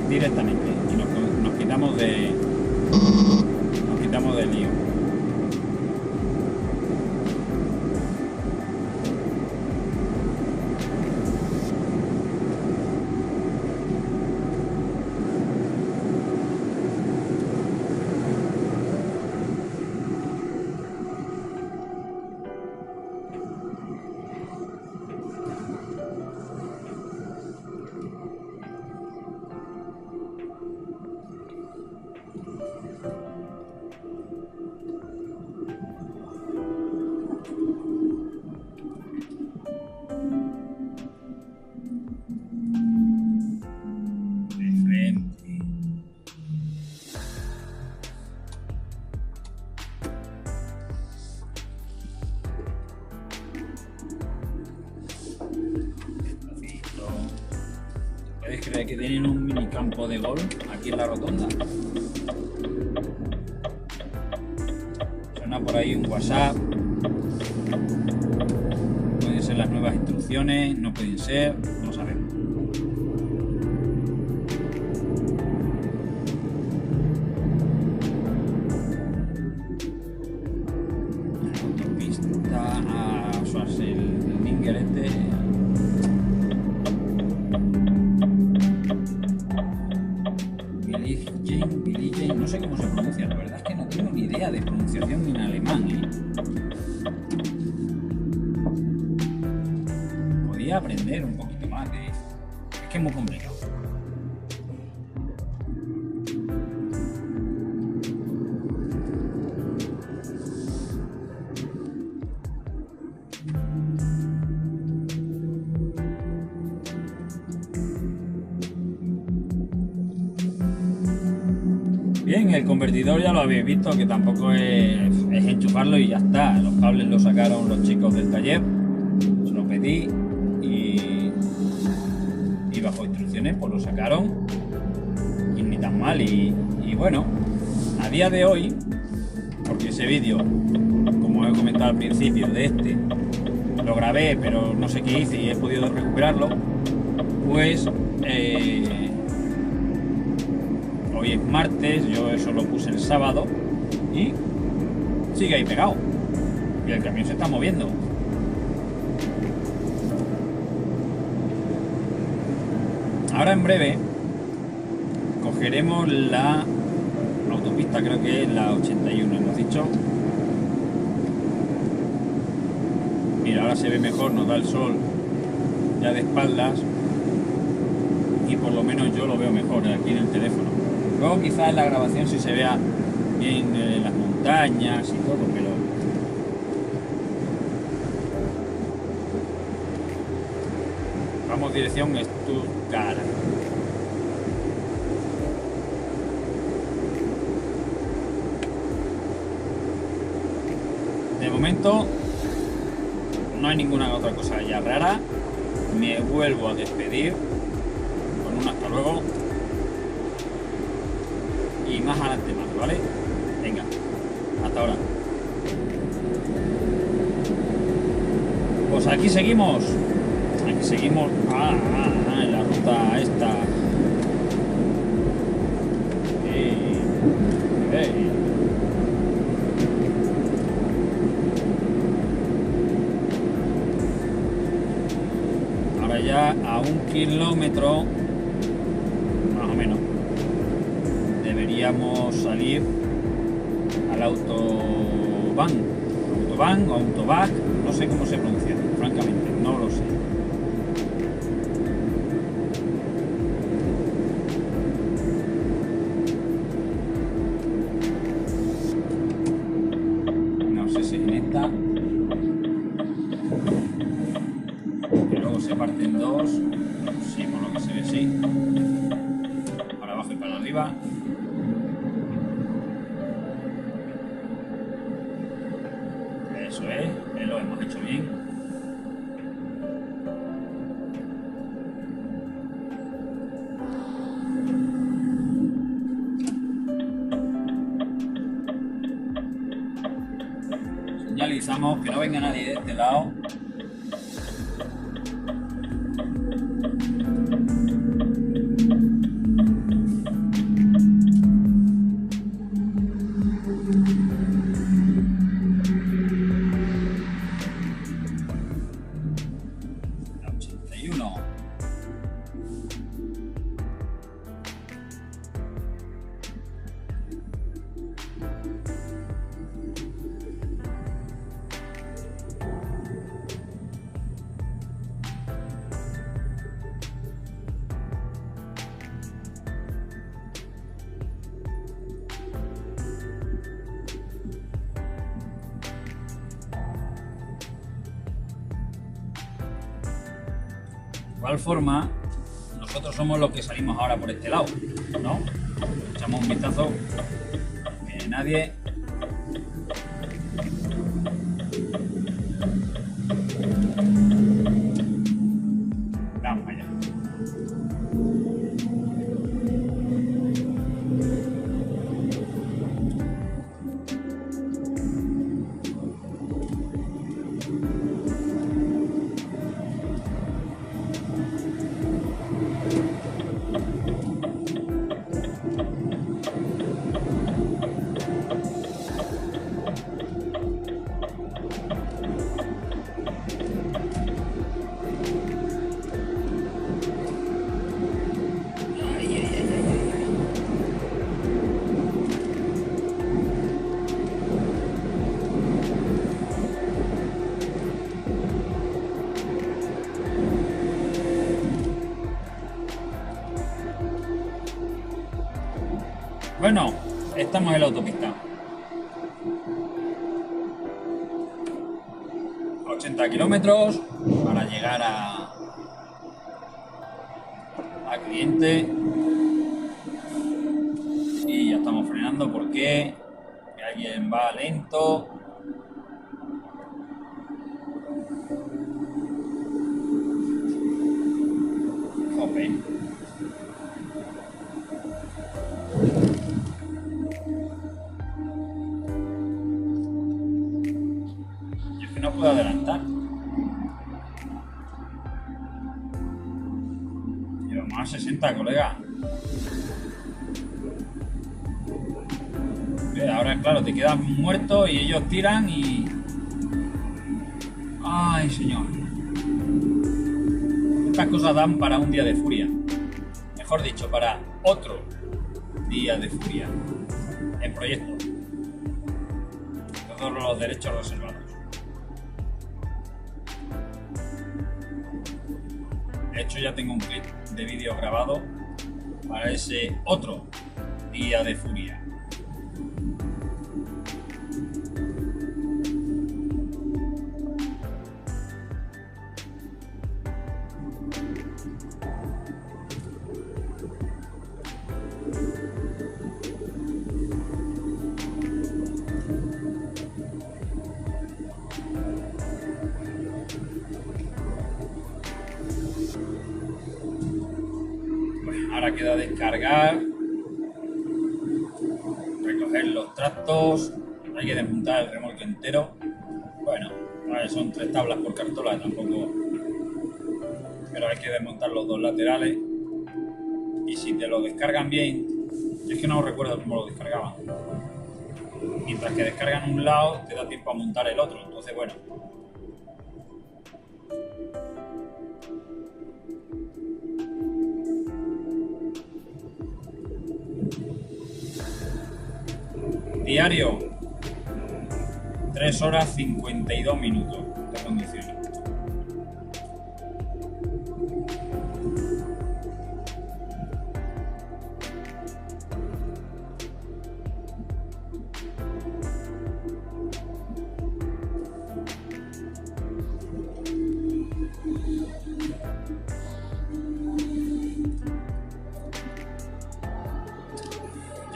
directamente y nos quitamos de lío. ¿Podéis creer que tienen un mini campo de golf aquí en la rotonda? Suena por ahí un WhatsApp. Pueden ser las nuevas instrucciones, no pueden ser, no sabemos. Autopista a Schwarzenegger este. No sé cómo se pronuncia, la verdad es que no tengo ni idea de pronunciación en alemán, Podía aprender un poquito más es que es muy complicado. Bien, el convertidor ya lo habéis visto, que tampoco es enchufarlo y ya está. Los cables los sacaron los chicos del taller, se lo pedí y bajo instrucciones pues lo sacaron y ni tan mal. Y bueno, a día de hoy porque ese vídeo, como he comentado al principio, de este lo grabé, pero no sé qué hice y he podido recuperarlo, pues hoy es martes, yo eso lo puse el sábado y sigue ahí pegado y el camión se está moviendo. Ahora en breve cogeremos la autopista, creo que es la 81, hemos dicho. Mira, ahora se ve mejor, nos da el sol ya de espaldas y por lo menos yo lo veo mejor aquí en el teléfono. Luego quizás en la grabación sí se vea bien las montañas y todo, pero vamos dirección Stuttgart. De momento no hay ninguna otra cosa ya rara. Me vuelvo a despedir con un hasta luego y más adelante más, ¿vale? Venga, hasta ahora. Pues aquí seguimos en la ruta esta. Ahora ya a 1 kilómetro más o menos deberíamos salir al autobahn o autobahn, no sé cómo se pronuncia, francamente, no lo sé. No sé si en esta, que luego se parte en dos, sí, por lo que se ve, sí, para abajo y para arriba. Eso es, lo hemos hecho bien. Señalizamos que no venga nadie de este lado. La 81. De igual forma, nosotros somos los que salimos ahora por este lado, ¿no? Echamos un vistazo, que nadie. Vamos allá. Bueno, estamos en la autopista. 80 kilómetros para llegar a cliente. Y ya estamos frenando porque alguien va lento. Jope. estar. Y vamos a 60, colega. Ahora, claro, te quedas muerto y ellos tiran y... ¡Ay, señor! Estas cosas dan para un día de furia. Mejor dicho, para otro día de furia. En proyecto. Todos los derechos reservados. De hecho, ya tengo un clip de vídeo grabado para ese otro día de furia. Ahora queda descargar, recoger los tractos, hay que desmontar el remolque entero. Bueno, son 3 tablas por cartola, tampoco, pero hay que desmontar los 2 laterales. Y si te lo descargan bien, es que no recuerdo cómo lo descargaban. Mientras que descargan un lado, te da tiempo a montar el otro, entonces bueno. Diario, 3 horas 52 minutos de condiciones.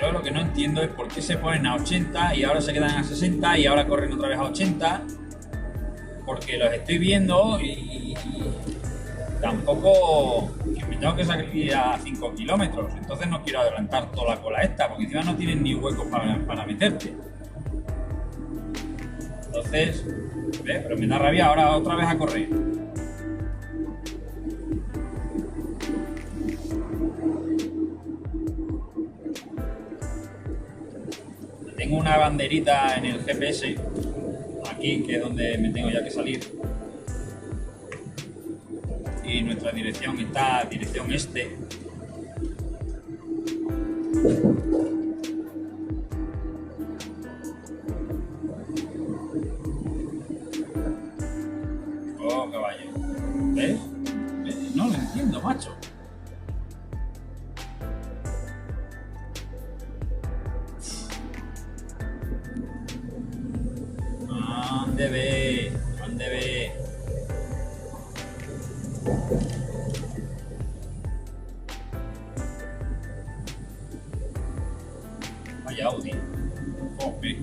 Yo lo que no entiendo es por qué se ponen a 80 y ahora se quedan a 60 y ahora corren otra vez a 80, porque los estoy viendo y tampoco, que me tengo que salir a 5 kilómetros, entonces no quiero adelantar toda la cola esta, porque encima no tienen ni hueco para meterte. Entonces, pero me da rabia ahora otra vez a correr. Tengo una banderita en el GPS, aquí, que es donde me tengo ya que salir. Y nuestra dirección está dirección este. Oh, caballo. ¿Ves? No lo entiendo, macho. ¿Dónde ve? ¿Dónde ve? Vaya Audi. Joder.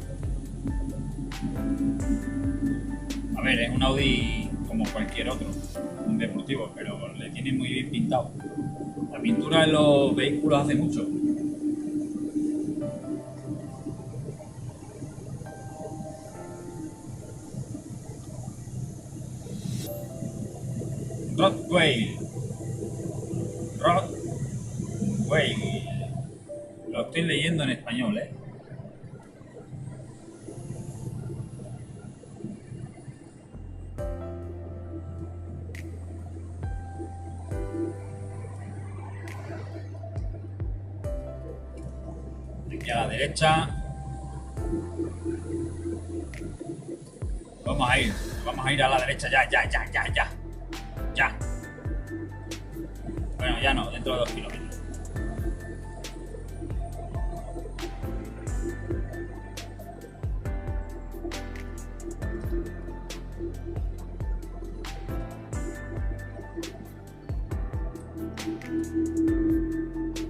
A ver, es un Audi como cualquier otro, un deportivo, pero le tiene muy bien pintado. La pintura en los vehículos hace mucho. Rottweil. Lo estoy leyendo en español, ¿eh? Aquí a la derecha. Vamos a ir a la derecha ya. Ya. Bueno, ya no, dentro de 2 kilómetros.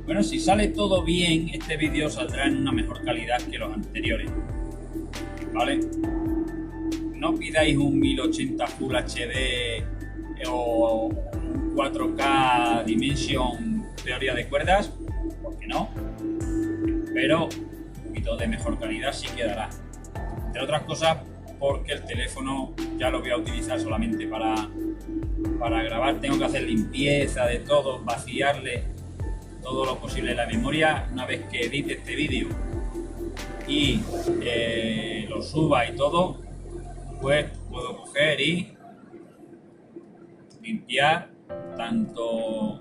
Bueno, si sale todo bien, este vídeo saldrá en una mejor calidad que los anteriores, ¿vale? No pidáis un 1080 Full HD o un 4K Dimension teoría de cuerdas, porque no, pero un poquito de mejor calidad sí quedará. Entre otras cosas, porque el teléfono ya lo voy a utilizar solamente para grabar. Tengo que hacer limpieza de todo, vaciarle todo lo posible la memoria. Una vez que edite este vídeo y lo suba y todo, pues puedo coger y limpiar tanto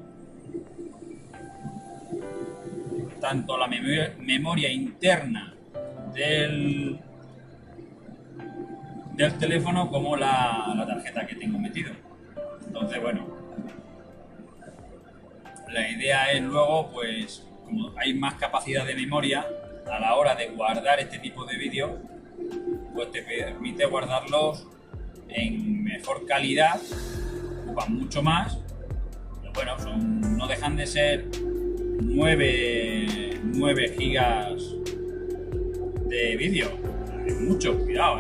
la memoria interna del teléfono como la tarjeta que tengo metido. Entonces, bueno, la idea es luego, pues, como hay más capacidad de memoria a la hora de guardar este tipo de vídeos, pues te permite guardarlos en mejor calidad, ocupan mucho más, pero bueno, no dejan de ser 9 gigas de vídeo. Es mucho, cuidado,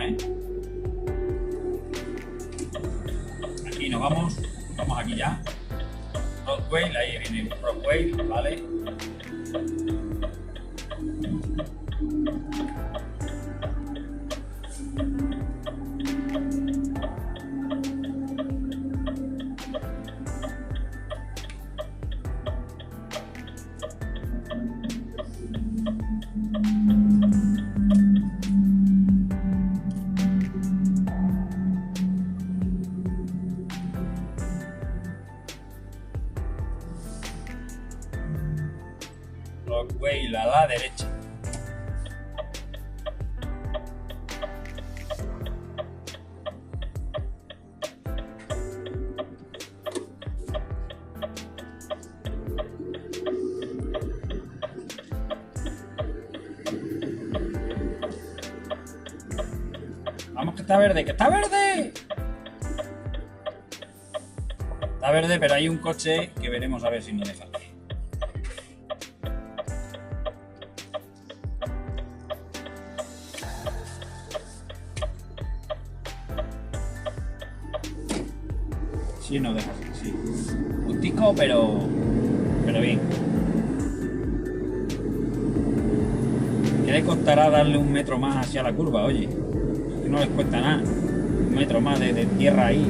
Aquí nos vamos aquí ya. Broadway, ahí viene Broadway, ¿vale? Broadway a la derecha. Vamos, que está verde, que está verde. Está verde, pero hay un coche que veremos a ver si nos deja. Sí, no deja, sí. Justico, pero bien. ¿Qué le costará darle un metro más hacia la curva? Oye, que no les cuesta nada. Un metro más de tierra ahí.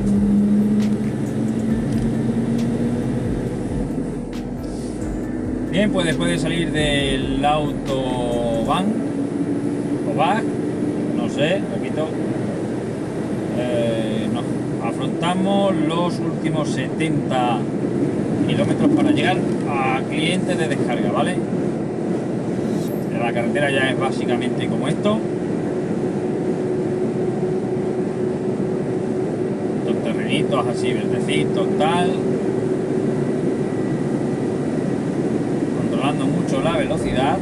Bien, pues después de salir del autobahn, o back, no sé, repito, afrontamos los últimos 70 kilómetros para llegar a clientes de descarga, ¿vale? La carretera ya es básicamente como esto. Estos terrenitos así verdecitos, tal. Controlando mucho la velocidad.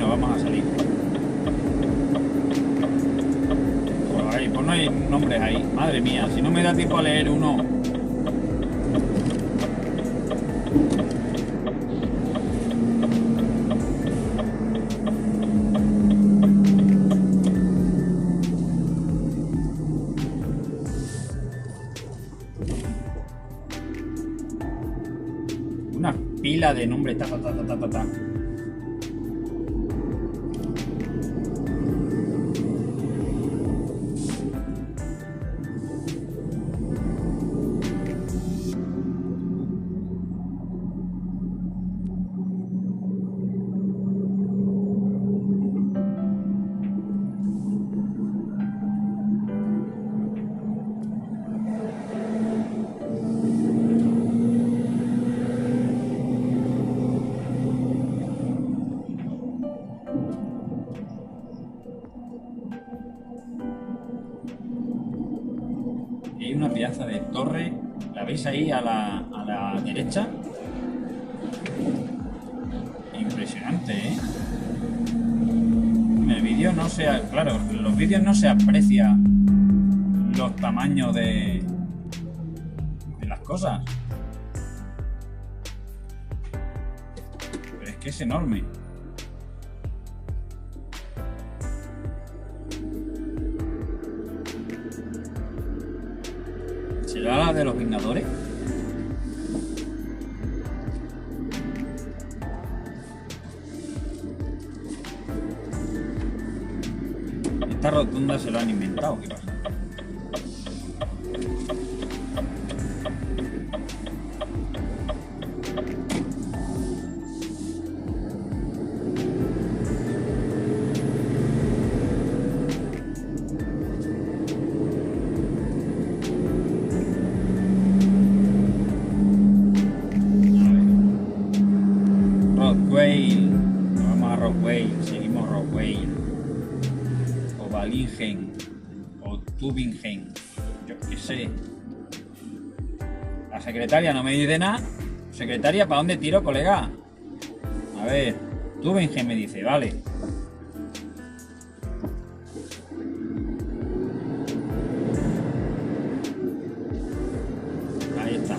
Vamos a salir. Pues no hay nombres ahí. Madre mía, si no me da tiempo a leer uno. Una pila de nombres. Ta. Hay una pieza de torre, la veis ahí a la derecha. Impresionante, En el vídeo no se... Claro, en los vídeos no se aprecia los tamaños de las cosas. Pero es que es enorme. ¿Será la de los Vengadores? Esta rotonda se lo han inventado, ¿qué pasa? Rockwell, nos vamos a Rockwell, seguimos Rockwell, o Balingen, o Tübingen, yo qué sé. La secretaria no me dice nada. Secretaria, ¿para dónde tiro, colega? A ver, Tübingen me dice, vale. Ahí está.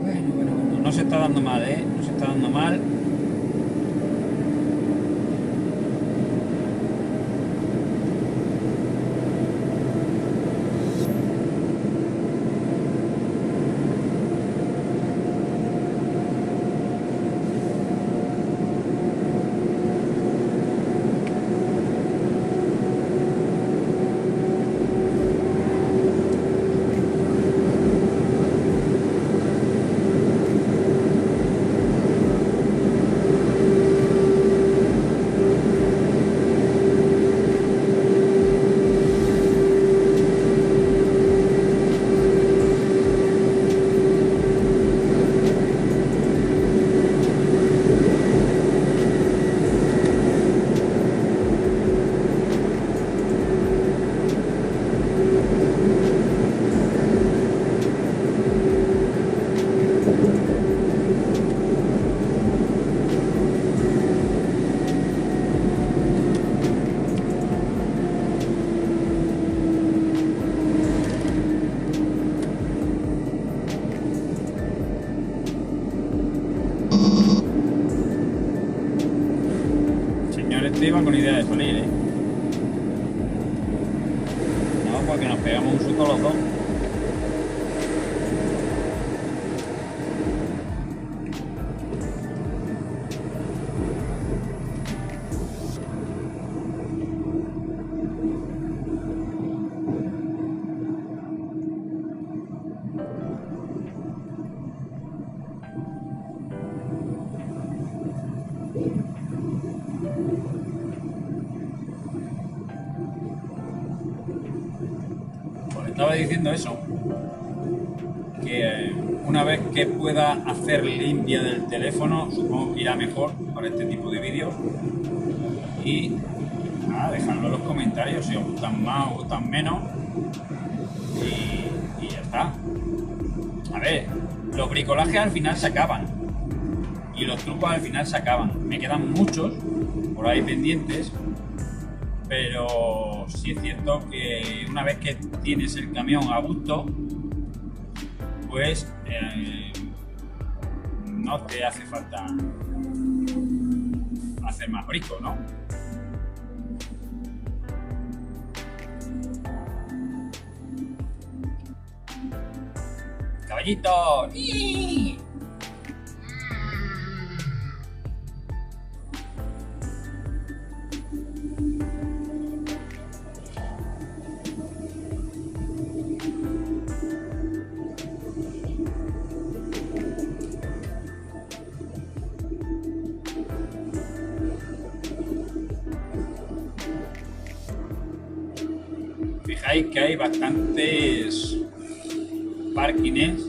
Bueno, no se está dando mal, ¿eh? No se está dando mal. Iba con idea de salir, ¿eh? No, porque nos pegamos un susto los dos. Estaba diciendo eso, que una vez que pueda hacer limpia del teléfono, supongo que irá mejor para este tipo de vídeos. Y nada, dejadlo en los comentarios si os gustan más o gustan menos. Y ya está. A ver, los bricolajes al final se acaban y los trucos al final se acaban. Me quedan muchos por ahí pendientes, pero sí es cierto que una vez que tienes el camión a gusto, pues no te hace falta hacer más brico, ¿no? ¡Caballito! ¡Sí! Fijaos que hay bastantes parkings,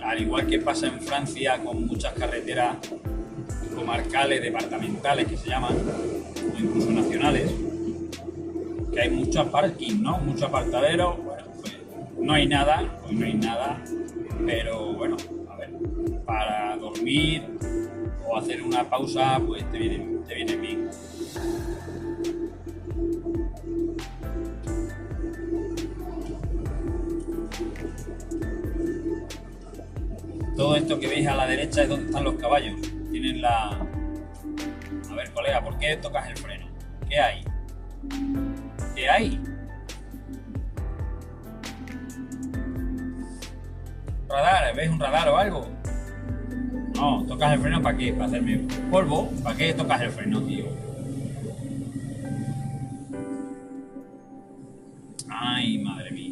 al igual que pasa en Francia con muchas carreteras comarcales, departamentales que se llaman, o incluso nacionales, que hay muchos parkings, ¿no? Muchos apartaderos. Bueno, pues no hay nada, hoy no hay nada, pero bueno, a ver, para dormir o hacer una pausa, pues te viene bien. Todo esto que veis a la derecha es donde están los caballos. Tienen la... A ver, colega, ¿por qué tocas el freno? ¿Qué hay? ¿Qué hay? ¿Radar? ¿Ves un radar o algo? No, ¿tocas el freno para qué? ¿Para hacerme polvo? ¿Para qué tocas el freno, tío? Ay, madre mía.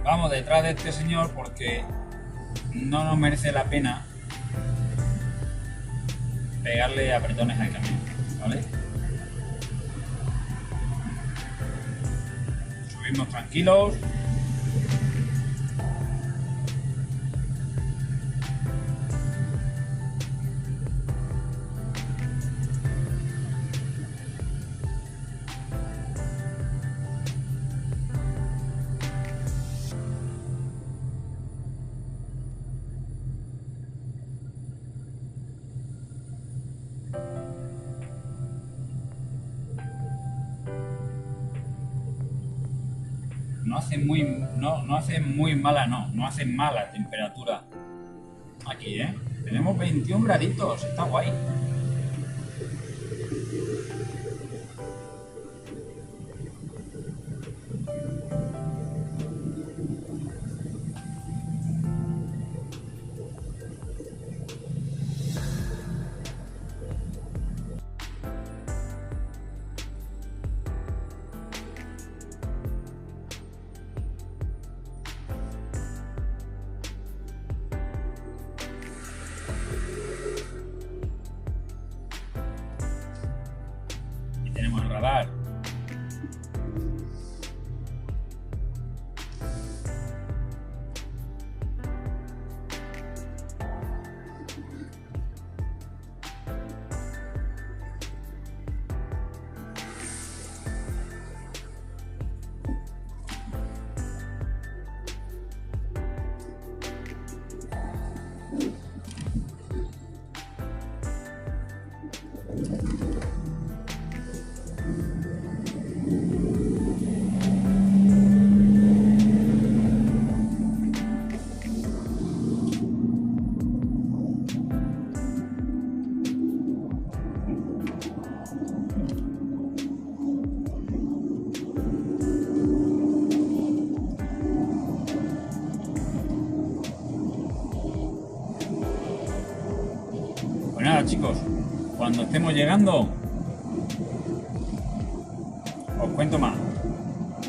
Vamos detrás de este señor porque no nos merece la pena pegarle apretones al camión, ¿vale? Subimos tranquilos. No hace mala temperatura aquí, ¿eh? Tenemos 21 graditos, está guay. Tenemos el radar. Pues nada, chicos, cuando estemos llegando os cuento más,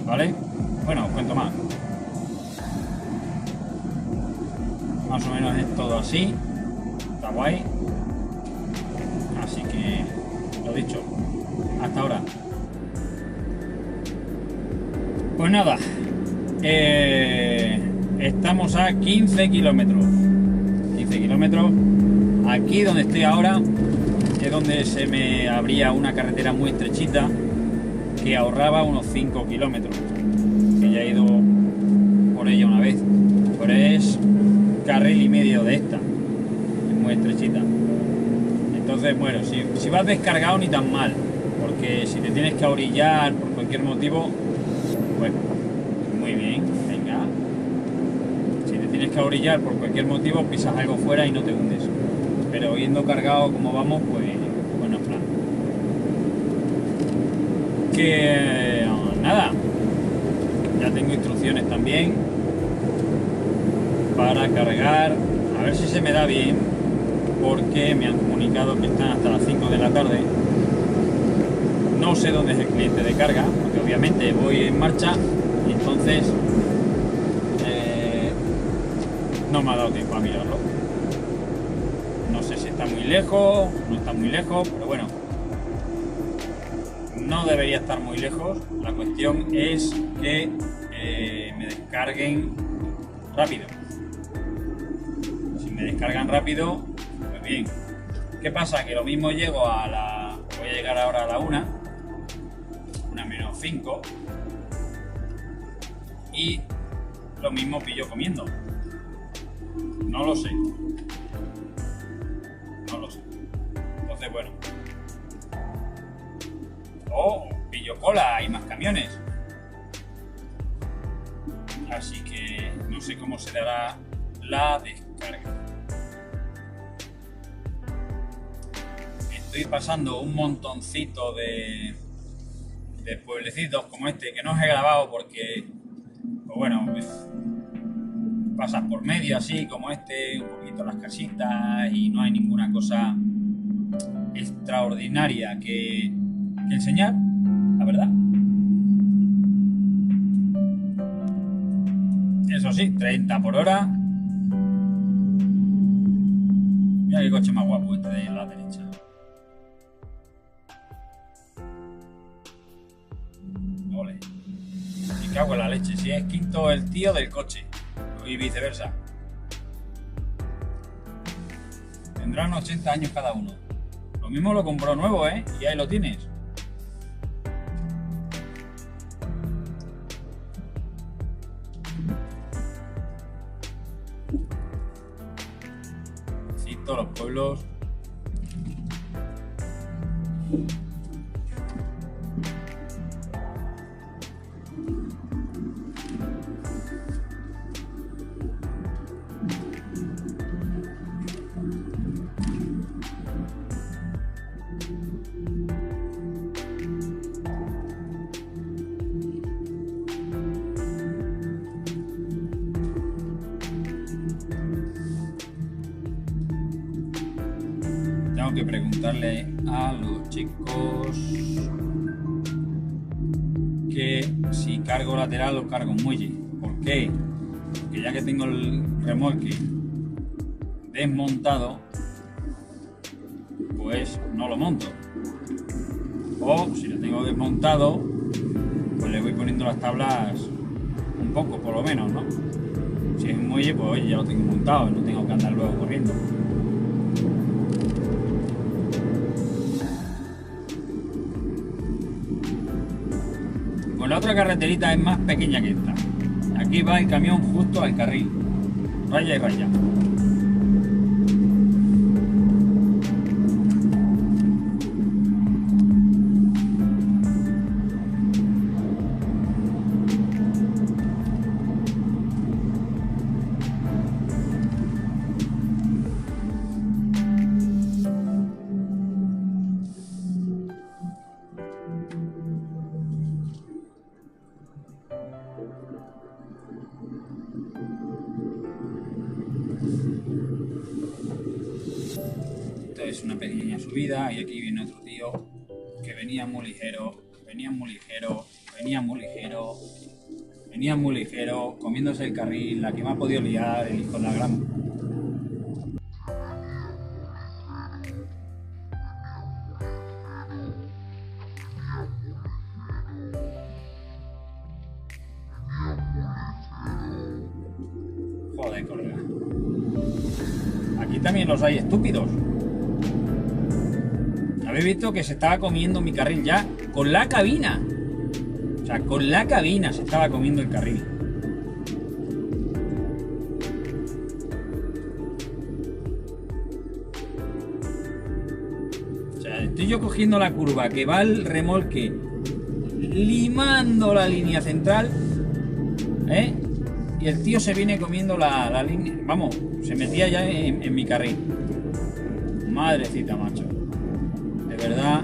¿vale? Bueno, os cuento más. Más o menos es todo así, está guay. Así que, lo dicho, hasta ahora. Pues nada, estamos a 15 kilómetros. 15 kilómetros. Aquí donde estoy ahora es donde se me abría una carretera muy estrechita que ahorraba unos 5 kilómetros, que ya he ido por ella una vez, pero es carril y medio de esta, es muy estrechita. Entonces, bueno, si vas descargado ni tan mal, porque si te tienes que orillar por cualquier motivo, pues muy bien, venga. Si te tienes que orillar por cualquier motivo, pisas algo fuera y no te hundes. Pero yendo cargado como vamos, pues bueno, plan. Que nada, ya tengo instrucciones también para cargar, a ver si se me da bien, porque me han comunicado que están hasta las 5 de la tarde. No sé dónde es el cliente de carga, porque obviamente voy en marcha y entonces no me ha dado tiempo a mirarlo. No sé si está muy lejos, no está muy lejos, pero bueno, no debería estar muy lejos. La cuestión es que me descarguen rápido. Si me descargan rápido, pues bien. ¿Qué pasa? Que lo mismo llego voy a llegar ahora a la 1 menos 5, y lo mismo pillo comiendo. No lo sé. No lo sé. Entonces, bueno. O pillo cola y más camiones. Así que no sé cómo se dará la descarga. Estoy pasando un montoncito de pueblecitos como este que no os he grabado porque, pues bueno, pasas por medio así como este, un poquito las casitas y no hay ninguna cosa extraordinaria que enseñar, la verdad. Eso sí, 30 por hora. Mira qué coche más guapo este de la derecha. Ole. Me cago en la leche, si es quinto el tío del coche y viceversa. Tendrán 80 años cada uno. Lo mismo lo compró nuevo, y ahí lo tienes. Sí, todos los pueblos. Tengo que preguntarle a los chicos que si cargo lateral o cargo muelle. ¿Por qué? Porque ya que tengo el remolque desmontado, pues no lo monto. O si lo tengo desmontado, pues le voy poniendo las tablas un poco, por lo menos, ¿no? Si es un muelle, pues oye, ya lo tengo montado, no tengo que andar luego corriendo. Pues la otra carreterita es más pequeña que esta. Aquí va el camión justo al carril, raya y raya. Es una pequeña subida y aquí viene otro tío que venía muy ligero, comiéndose el carril, la que me ha podido liar el hijo de la gran. Joder, colega. Aquí también los hay estúpidos. ¿Habéis visto que se estaba comiendo mi carril ya con la cabina? sea, con la cabina se estaba comiendo el carril. O sea, estoy yo cogiendo la curva que va el remolque limando la línea central, ¿eh? Y el tío se viene comiendo la línea. Vamos, se metía ya en mi carril. Madrecita, macho. De verdad.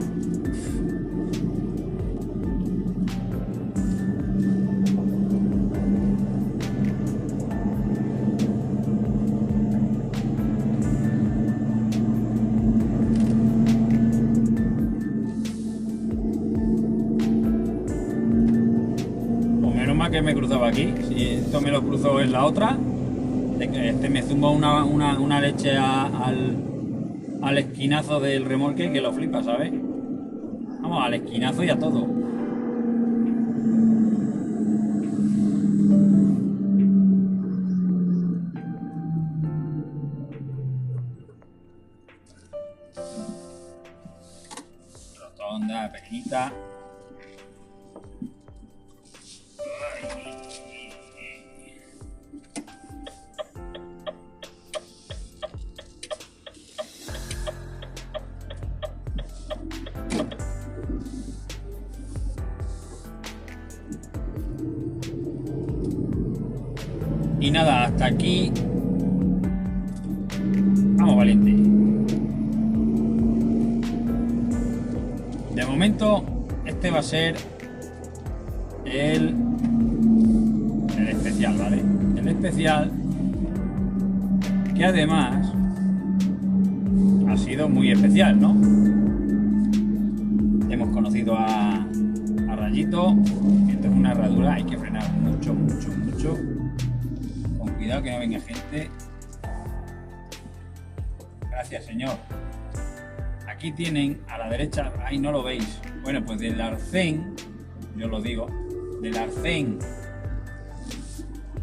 Que me cruzaba aquí, si esto me lo cruzó en la otra, este me zumba una leche al esquinazo del remolque que lo flipa, ¿sabes? Vamos, al esquinazo y a todo. Rotonda, pequeñita. Y nada, hasta aquí. Vamos, valiente. De momento, este va a ser el especial, ¿vale? El especial que además ha sido muy especial, ¿no? Hemos conocido a Rayito. Esto es una herradura, hay que frenar mucho. Con cuidado que no venga gente. Gracias, señor. Aquí tienen a la derecha, ahí no lo veis. Bueno, pues del arcén, yo lo digo, del arcén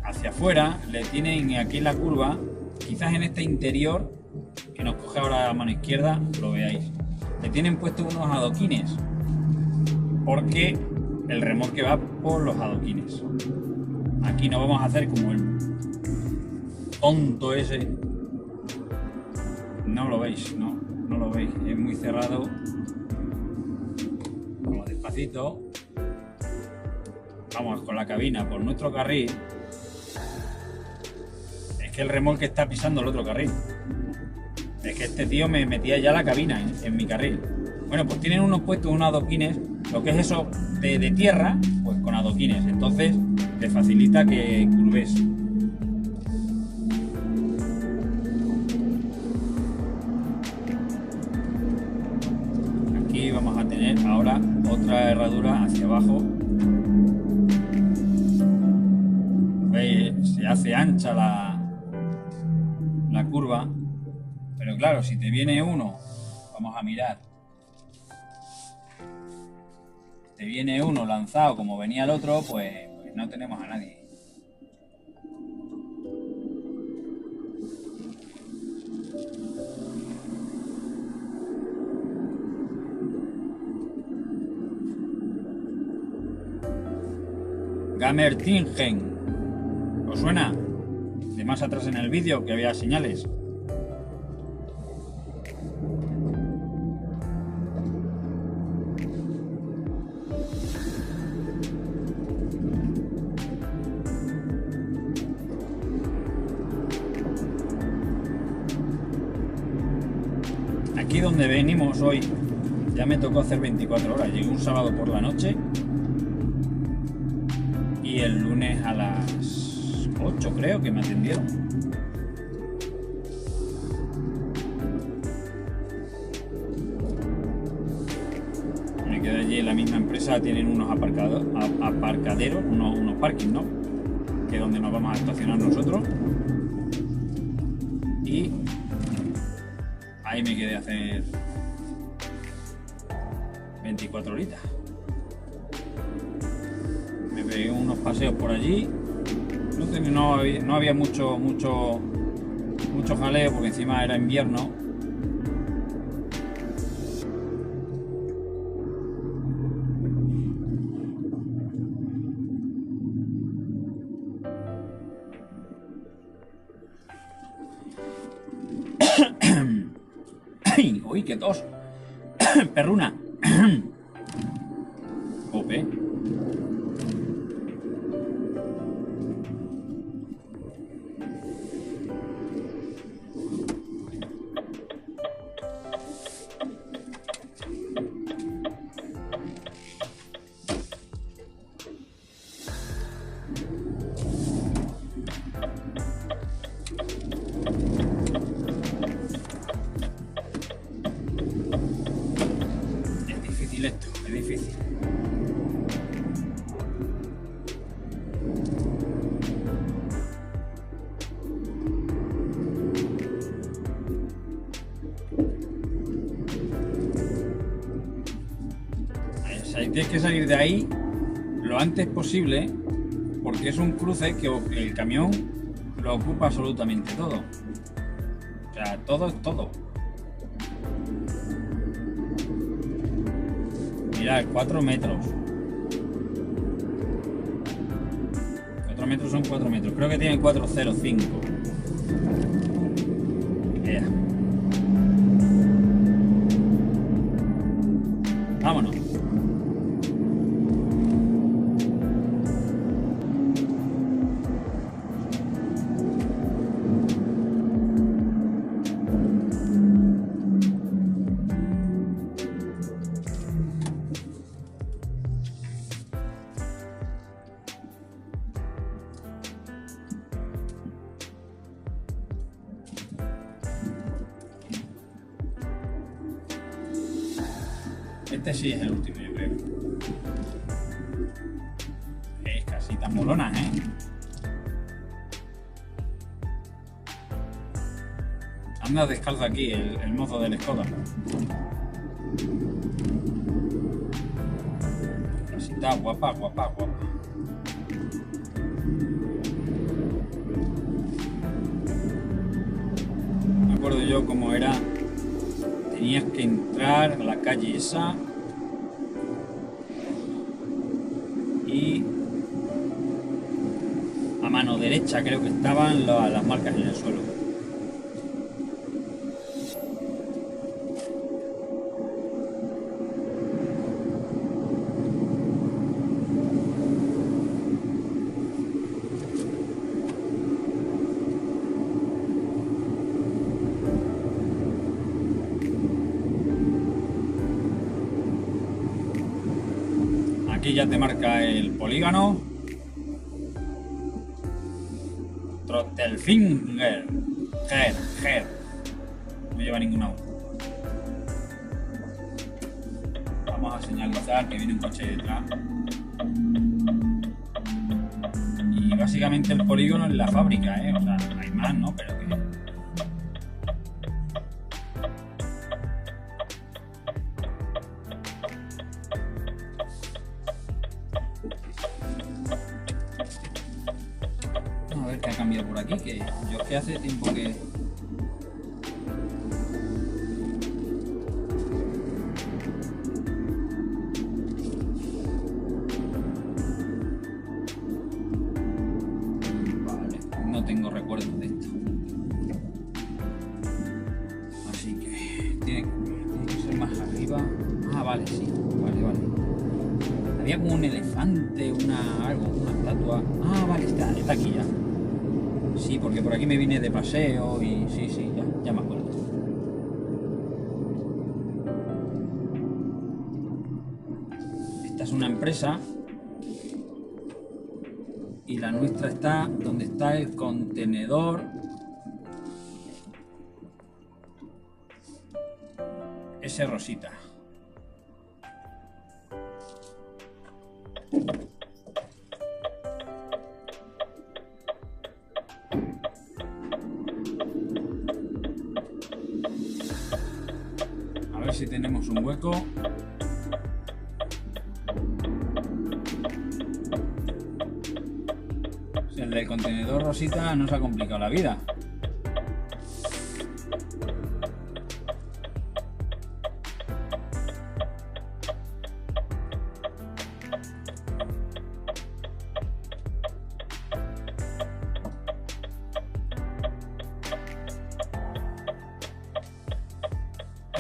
hacia afuera le tienen aquí en la curva, quizás en este interior que nos coge ahora a mano izquierda, lo veáis, le tienen puesto unos adoquines porque el remolque va por los adoquines. Aquí no vamos a hacer como el tonto ese. No lo veis, no lo veis, es muy cerrado. Vamos despacito. Vamos con la cabina por nuestro carril. Es que el remolque está pisando el otro carril. Es que este tío me metía ya la cabina en mi carril. Bueno, pues tienen unos puestos, unos adoquines, lo que es eso de tierra, pues con adoquines. Entonces te facilita que curves. Aquí vamos a tener ahora otra herradura hacia abajo. ¿Veis? Se hace ancha la curva, pero claro, si te viene uno, vamos a mirar, te viene uno lanzado como venía el otro, pues no tenemos a nadie. Gamertingen. ¿Os suena? De más atrás en el vídeo que había señales. Aquí donde venimos hoy ya me tocó hacer 24 horas. Llegué un sábado por la noche y el lunes a las 8 creo que me atendieron. Me quedé allí en la misma empresa, tienen unos aparcaderos, unos parkings, ¿no? Que es donde nos vamos a estacionar nosotros. Y ahí me quedé a hacer 24 horitas. Me pegué unos paseos por allí. No había mucho jaleo porque encima era invierno. Uy, qué tos. Perruna. Jope. Es difícil esto, es difícil. O sea, tienes que salir de ahí lo antes posible porque es un cruce que el camión lo ocupa absolutamente todo. O sea, todo es todo. Mira, 4 metros. 4 metros son 4 metros. Creo que tiene 405. Yeah. Vámonos. Este sí es el último, yo creo. Es casitas molonas, ¿eh? Anda descalzo aquí el mozo del Skoda. Casita guapa, guapa, guapa. Me acuerdo yo cómo era. Tenías que entrar a la calle esa y a mano derecha creo que estaban las marcas en el suelo. Aquí ya te marca el polígono. Trottelfinger. Ger. No lleva ninguna U. Vamos a señalizar que viene un coche detrás. Y básicamente el polígono es la fábrica, ¿eh? O sea, hay más, ¿no? Pero que... A ver qué ha cambiado por aquí, que yo es que hace tiempo que... Vale, no tengo recuerdos de esto. Así que tiene que ser más arriba. Ah, vale, sí, vale. Había como un elefante, una estatua. Ah, vale, está aquí ya. Sí, porque por aquí me vine de paseo y sí, ya me acuerdo. Esta es una empresa y la nuestra está donde está el contenedor. Ese rosita. A ver si tenemos un hueco. El del contenedor rosita nos ha complicado la vida.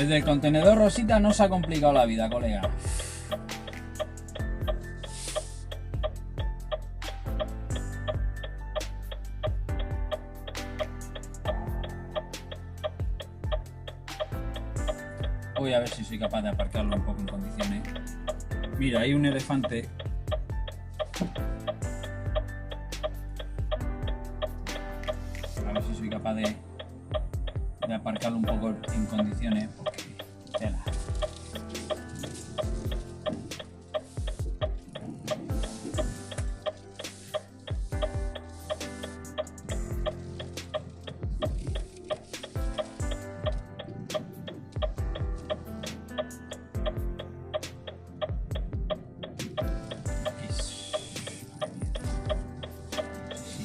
El del contenedor rosita no se ha complicado la vida, colega. Voy a ver si soy capaz de aparcarlo un poco en condiciones. Mira, hay un elefante. A ver si soy capaz de aparcarlo un poco en condiciones, porque tela.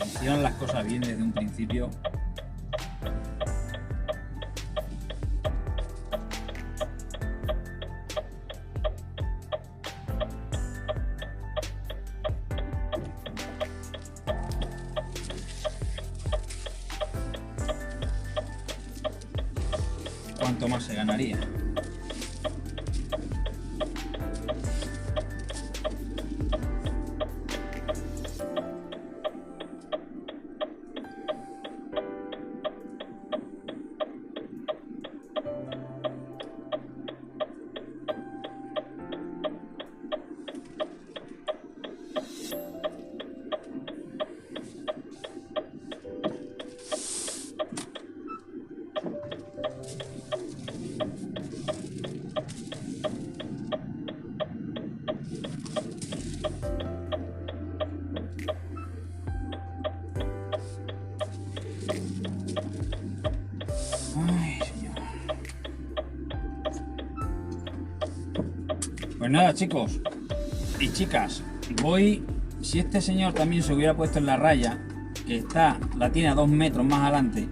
Si hicieran las cosas bien desde un principio. ¿Cuánto más se ganaría? Ay, señor. Pues nada, chicos y chicas, si este señor también se hubiera puesto en la raya, que la tiene a 2 metros más adelante,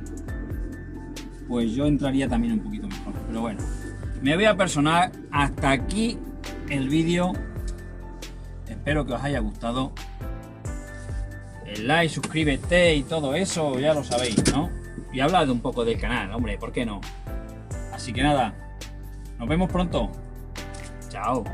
pues yo entraría también un poquito mejor. Pero bueno, me voy a personar. Hasta aquí el vídeo. Espero que os haya gustado. El like, suscríbete y todo eso, ya lo sabéis, ¿no? Y hablad un poco del canal, hombre, ¿por qué no? Así que nada, nos vemos pronto. Chao.